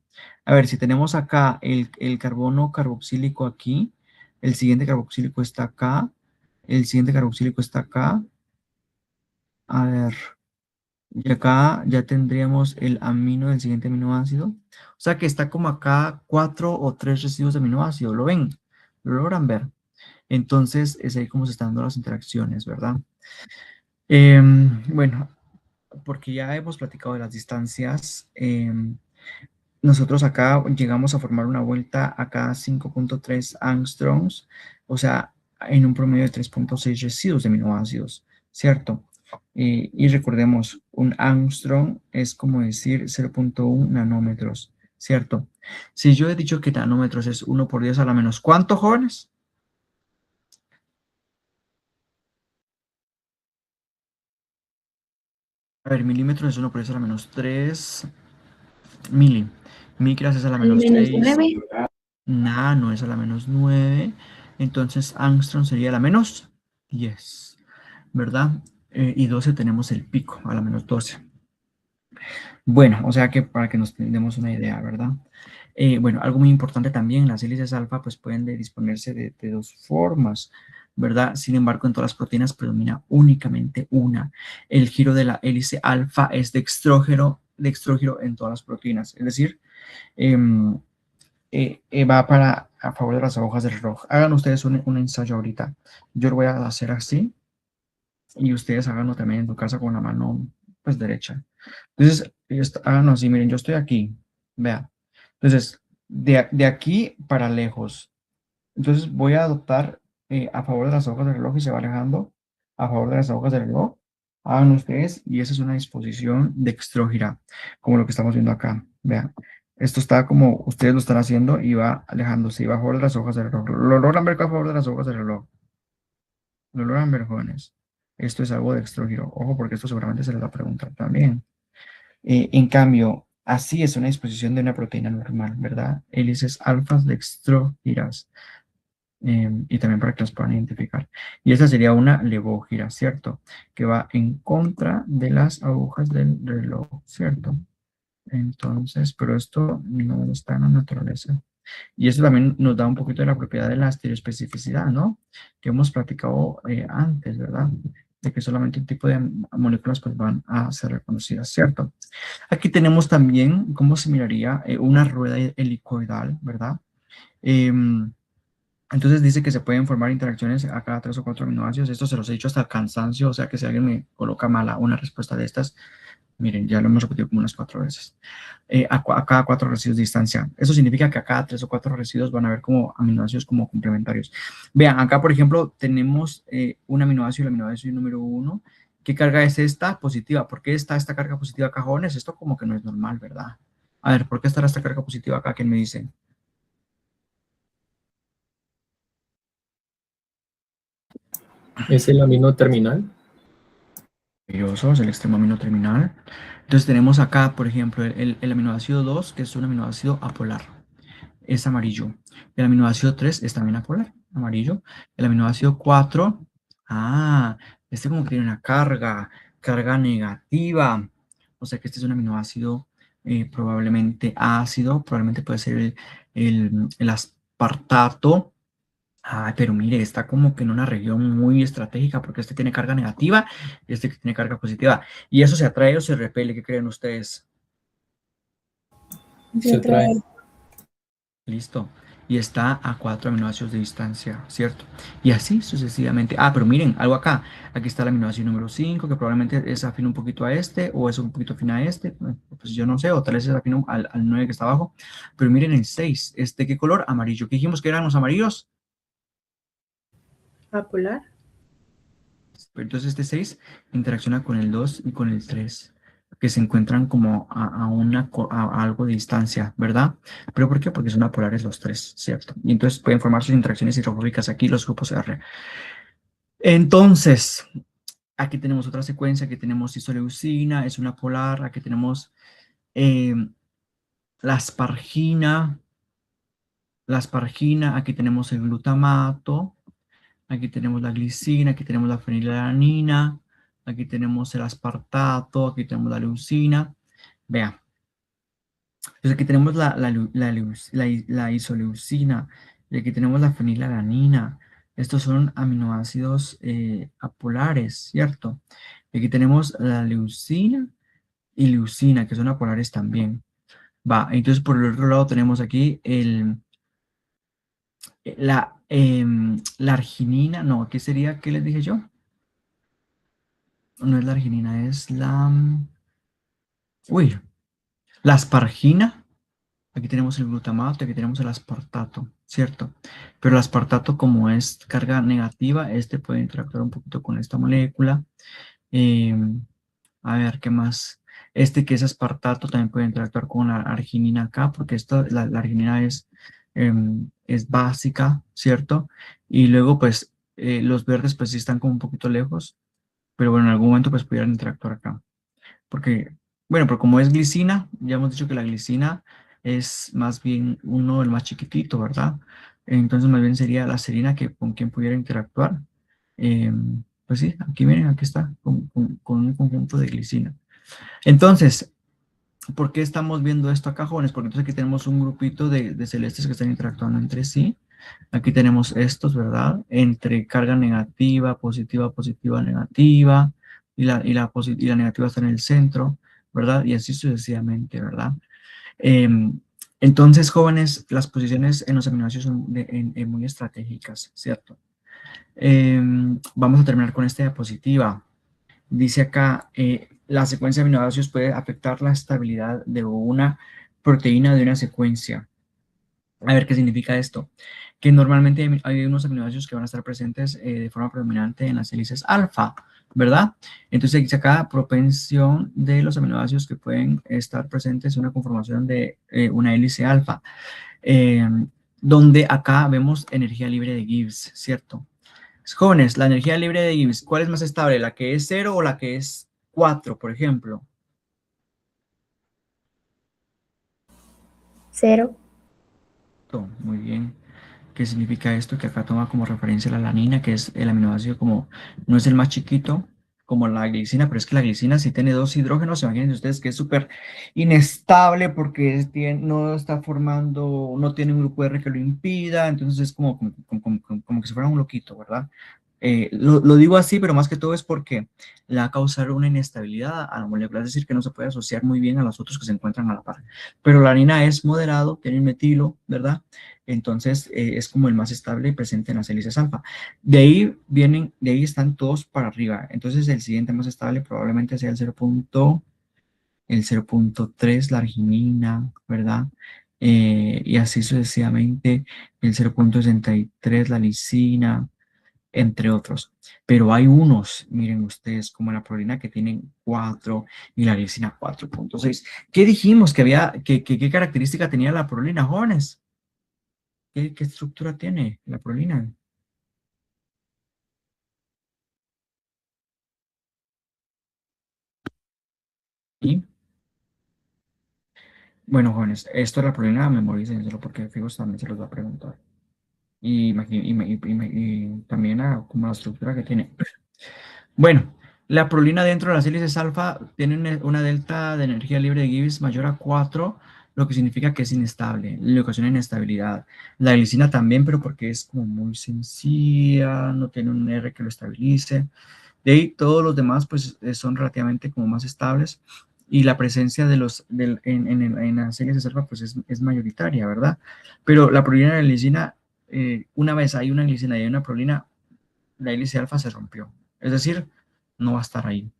A ver, si tenemos acá el carbono carboxílico aquí, el siguiente carboxílico está acá, el siguiente carboxílico está acá. A ver, y acá ya tendríamos el amino del siguiente aminoácido. O sea que está como acá 4 o 3 residuos de aminoácido. ¿Lo ven? ¿Lo logran ver? Entonces es ahí como se están dando las interacciones, ¿verdad? Bueno, porque ya hemos platicado de las distancias, nosotros acá llegamos a formar una vuelta a cada 5.3 angstroms, o sea, en un promedio de 3.6 residuos de aminoácidos, ¿cierto? Y recordemos, un angstrom es como decir 0.1 nanómetros, ¿cierto? Si yo he dicho que nanómetros es 1 por 10 a la menos, ¿cuánto, jóvenes? A ver, milímetros es 1 por 10 a la menos 3, mili. Micras es a la Al menos menos 6, 9. nano es a la menos 9, entonces angstrom sería la menos 10, ¿verdad? Y 12 tenemos el pico, a la menos 12. Bueno, o sea que para que nos demos una idea, ¿verdad? Bueno, algo muy importante también, las hélices alfa pues pueden disponerse de dos formas, ¿verdad? Sin embargo, en todas las proteínas predomina únicamente una. El giro de la hélice alfa es dextrógiro en todas las proteínas, es decir, va a favor de las agujas del reloj. Hagan ustedes un ensayo ahorita. Yo lo voy a hacer así y ustedes háganlo también en tu casa con la mano pues derecha. Entonces, háganlo así, miren, yo estoy aquí, vea. Entonces, de aquí para lejos. Entonces voy a adoptar a favor de las agujas del reloj y se va alejando a favor de las agujas del reloj. Hagan ustedes, y esa es una disposición dextrógira, como lo que estamos viendo acá. Vean, esto está como ustedes lo están haciendo y va alejándose y va a favor de las hojas del reloj. Lo logran ver a favor de las hojas del reloj. Lo logran ver, jóvenes. Esto es algo dextrógiro. Ojo, porque esto seguramente se les va a preguntar también. En cambio, así es una disposición de una proteína normal, ¿verdad? Hélices alfas dextrógiras. Y también para que las puedan identificar. Y esa sería una levógira, ¿cierto? Que va en contra de las agujas del reloj, ¿cierto? Entonces, pero esto no está en la naturaleza. Y eso también nos da un poquito de la propiedad de la estereoespecificidad, ¿no? Que hemos platicado antes, ¿verdad? De que solamente un tipo de moléculas pues van a ser reconocidas, ¿cierto? Aquí tenemos también cómo se miraría una rueda helicoidal, ¿verdad? Entonces dice que se pueden formar interacciones a cada 3 o 4 aminoácidos. Esto se los he dicho hasta el cansancio, o sea que si alguien me coloca mala una respuesta de estas, miren, ya lo hemos repetido como unas 4 veces. A cada 4 residuos de distancia. Eso significa que a cada 3 o 4 residuos van a haber como aminoácidos como complementarios. Vean, acá por ejemplo tenemos un aminoácido, el aminoácido número 1. ¿Qué carga es esta? Positiva. ¿Por qué está esta carga positiva acá, jóvenes? Esto como que no es normal, ¿verdad? A ver, ¿por qué estará esta carga positiva acá? ¿Quién me dice? ¿Es el amino terminal? Es el extremo amino terminal. Entonces tenemos acá, por ejemplo, el aminoácido 2, que es un aminoácido apolar, es amarillo. El aminoácido 3 es también apolar, amarillo. El aminoácido 4, este como que tiene una carga negativa. O sea que este es un aminoácido probablemente ácido, probablemente puede ser el aspartato. Pero mire, está como que en una región muy estratégica porque este tiene carga negativa y este tiene carga positiva. ¿Y eso se atrae o se repele? ¿Qué creen ustedes? Se trae. Listo. Y está a 4 aminoácidos de distancia, ¿cierto? Y así sucesivamente. Pero miren, algo acá. Aquí está el aminoácido número 5, que probablemente es afín un poquito a este, o es un poquito afín a este. Pues yo no sé, o tal vez es afín al 9 que está abajo. Pero miren el 6. ¿Qué color? Amarillo. ¿Qué dijimos que eran los amarillos? Apolar. Entonces este 6 interacciona con el 2 y con el 3, que se encuentran como a algo de distancia, ¿verdad? ¿Pero por qué? Porque son apolares los 3, ¿cierto? Y entonces pueden formar sus interacciones hidrofóbicas aquí, los grupos R. Entonces, aquí tenemos otra secuencia, aquí tenemos isoleucina, es una polar, aquí tenemos la aspargina, aquí tenemos el glutamato, aquí tenemos la glicina, aquí tenemos la fenilalanina, aquí tenemos el aspartato, aquí tenemos la leucina. Vean. Entonces aquí tenemos la isoleucina, y aquí tenemos la fenilalanina. Estos son aminoácidos apolares, ¿cierto? Y aquí tenemos la leucina y leucina, que son apolares también. Entonces por el otro lado tenemos aquí la arginina, no, ¿qué sería? ¿Qué les dije yo? No es la arginina, es la aspargina. Aquí tenemos el glutamato, aquí tenemos el aspartato, ¿cierto? Pero el aspartato, como es carga negativa, este puede interactuar un poquito con esta molécula. A ver, ¿qué más? Este que es aspartato también puede interactuar con la arginina acá, porque la arginina es básica, ¿cierto? Y luego, pues, los verdes, pues, sí están como un poquito lejos, pero bueno, en algún momento, pues, pudieran interactuar acá. Porque, bueno, pero como es glicina, ya hemos dicho que la glicina es más bien uno del más chiquitito, ¿verdad? Entonces, más bien sería la serina con quien pudiera interactuar. Pues sí, aquí miren, aquí está, con un conjunto de glicina. Entonces, ¿por qué estamos viendo esto acá, jóvenes? Porque entonces aquí tenemos un grupito de celestes que están interactuando entre sí. Aquí tenemos estos, ¿verdad? Entre carga negativa, positiva, positiva, negativa, y la negativa está en el centro, ¿verdad? Y así sucesivamente, ¿verdad? Entonces, jóvenes, las posiciones en los aminoácidos son muy estratégicas, ¿cierto? Vamos a terminar con esta diapositiva. Dice acá, la secuencia de aminoácidos puede afectar la estabilidad de una proteína de una secuencia. A ver qué significa esto. Que normalmente hay unos aminoácidos que van a estar presentes de forma predominante en las hélices alfa, ¿verdad? Entonces dice acá propensión de los aminoácidos que pueden estar presentes en una conformación de una hélice alfa, eh, donde acá vemos energía libre de Gibbs, ¿cierto? Jóvenes, la energía libre de Gibbs, ¿cuál es más estable? ¿La que es 0 o la que es 4, por ejemplo? 0. Muy bien. ¿Qué significa esto? Que acá toma como referencia la alanina, que es el aminoácido como, no es el más chiquito como la glicina, pero es que la glicina si tiene 2 hidrógenos, imagínense ustedes que es súper inestable porque no está formando, no tiene un grupo R que lo impida, entonces es como que si fuera un loquito, ¿verdad? Lo digo así, pero más que todo es porque le va a causar una inestabilidad a la molécula, es decir, que no se puede asociar muy bien a los otros que se encuentran a la par. Pero la alanina es moderado, tiene un metilo, ¿verdad? Entonces es como el más estable y presente en las hélices alfa. De ahí están todos para arriba. Entonces el siguiente más estable probablemente sea el 0.3, la arginina, ¿verdad? Y así sucesivamente el 0.63, la lisina, entre otros. Pero hay unos, miren ustedes, como la prolina que tienen 4 y la lisina 4.6. ¿Qué dijimos que había, qué característica tenía la prolina, jóvenes? ¿Qué estructura tiene la prolina? Y bueno, jóvenes, esto de la prolina memorícenselo porque fijos también se los va a preguntar. Y también como la estructura que tiene. Bueno, la prolina dentro de las hélices alfa tiene una delta de energía libre de Gibbs mayor a 4, lo que significa que es inestable, le ocasiona inestabilidad. La glicina también, pero porque es como muy sencilla, no tiene un R que lo estabilice. De ahí todos los demás pues son relativamente como más estables y la presencia de en las hélices alfa pues es mayoritaria, ¿verdad? Pero la prolina y la glicina, una vez hay una glicina y hay una prolina, la hélice alfa se rompió. Es decir, no va a estar ahí,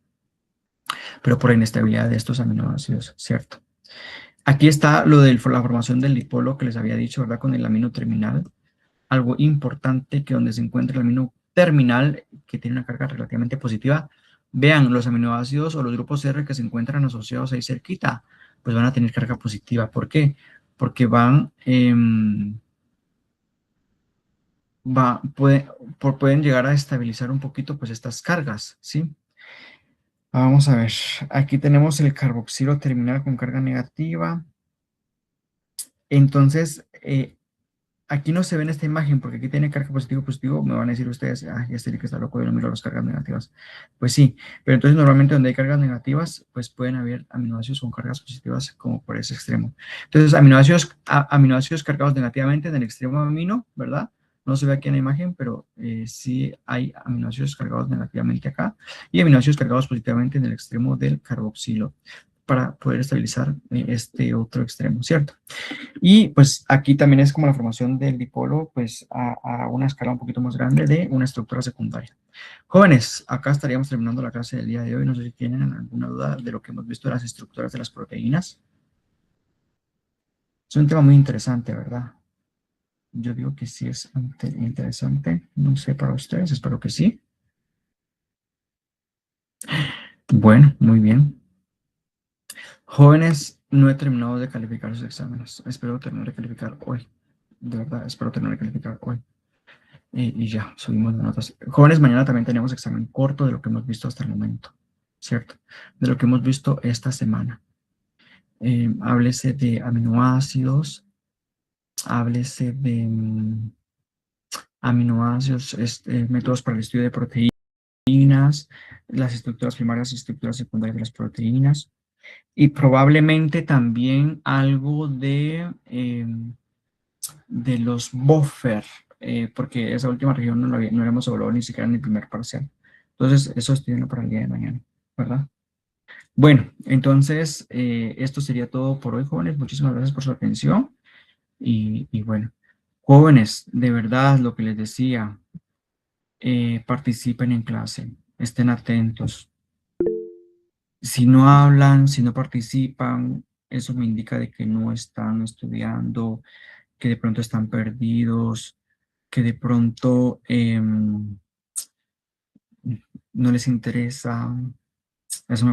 pero por inestabilidad de estos aminoácidos, ¿cierto? Aquí está lo de la formación del dipolo que les había dicho, ¿verdad? Con el amino terminal. Algo importante que donde se encuentra el amino terminal, que tiene una carga relativamente positiva, vean los aminoácidos o los grupos R que se encuentran asociados ahí cerquita, pues van a tener carga positiva. ¿Por qué? Porque pueden llegar a estabilizar un poquito pues estas cargas, ¿sí? Vamos a ver, aquí tenemos el carboxilo terminal con carga negativa. Entonces, aquí no se ve en esta imagen porque aquí tiene carga positivo, me van a decir ustedes, ah, este que está loco, yo no miro las cargas negativas. Pues sí, pero entonces normalmente donde hay cargas negativas, pues pueden haber aminoácidos con cargas positivas como por ese extremo. Entonces, aminoácidos cargados negativamente en el extremo amino, ¿verdad? No se ve aquí en la imagen, pero sí hay aminoácidos cargados negativamente acá y aminoácidos cargados positivamente en el extremo del carboxilo para poder estabilizar este otro extremo, ¿cierto? Y pues aquí también es como la formación del dipolo, pues a una escala un poquito más grande de una estructura secundaria. Jóvenes, acá estaríamos terminando la clase del día de hoy. No sé si tienen alguna duda de lo que hemos visto de las estructuras de las proteínas. Es un tema muy interesante, ¿verdad? Yo digo que sí es interesante. No sé para ustedes, espero que sí. Bueno, muy bien. Jóvenes, no he terminado de calificar sus exámenes. Espero terminar de calificar hoy. De verdad, espero terminar de calificar hoy. Y ya, subimos las notas. Jóvenes, mañana también tenemos examen corto de lo que hemos visto hasta el momento, ¿cierto? De lo que hemos visto esta semana. Háblese de aminoácidos, háblese de aminoácidos, métodos para el estudio de proteínas, las estructuras primarias y estructuras secundarias de las proteínas, y probablemente también algo de los buffer, porque esa última región no la hemos evaluado ni siquiera en el primer parcial. Entonces, eso estudiando para el día de mañana, ¿verdad? Bueno, entonces, esto sería todo por hoy, jóvenes. Muchísimas gracias por su atención. Y bueno, jóvenes, de verdad, lo que les decía, participen en clase, estén atentos. Si no hablan, si no participan, eso me indica de que no están estudiando, que de pronto están perdidos, que de pronto no les interesa. Eso me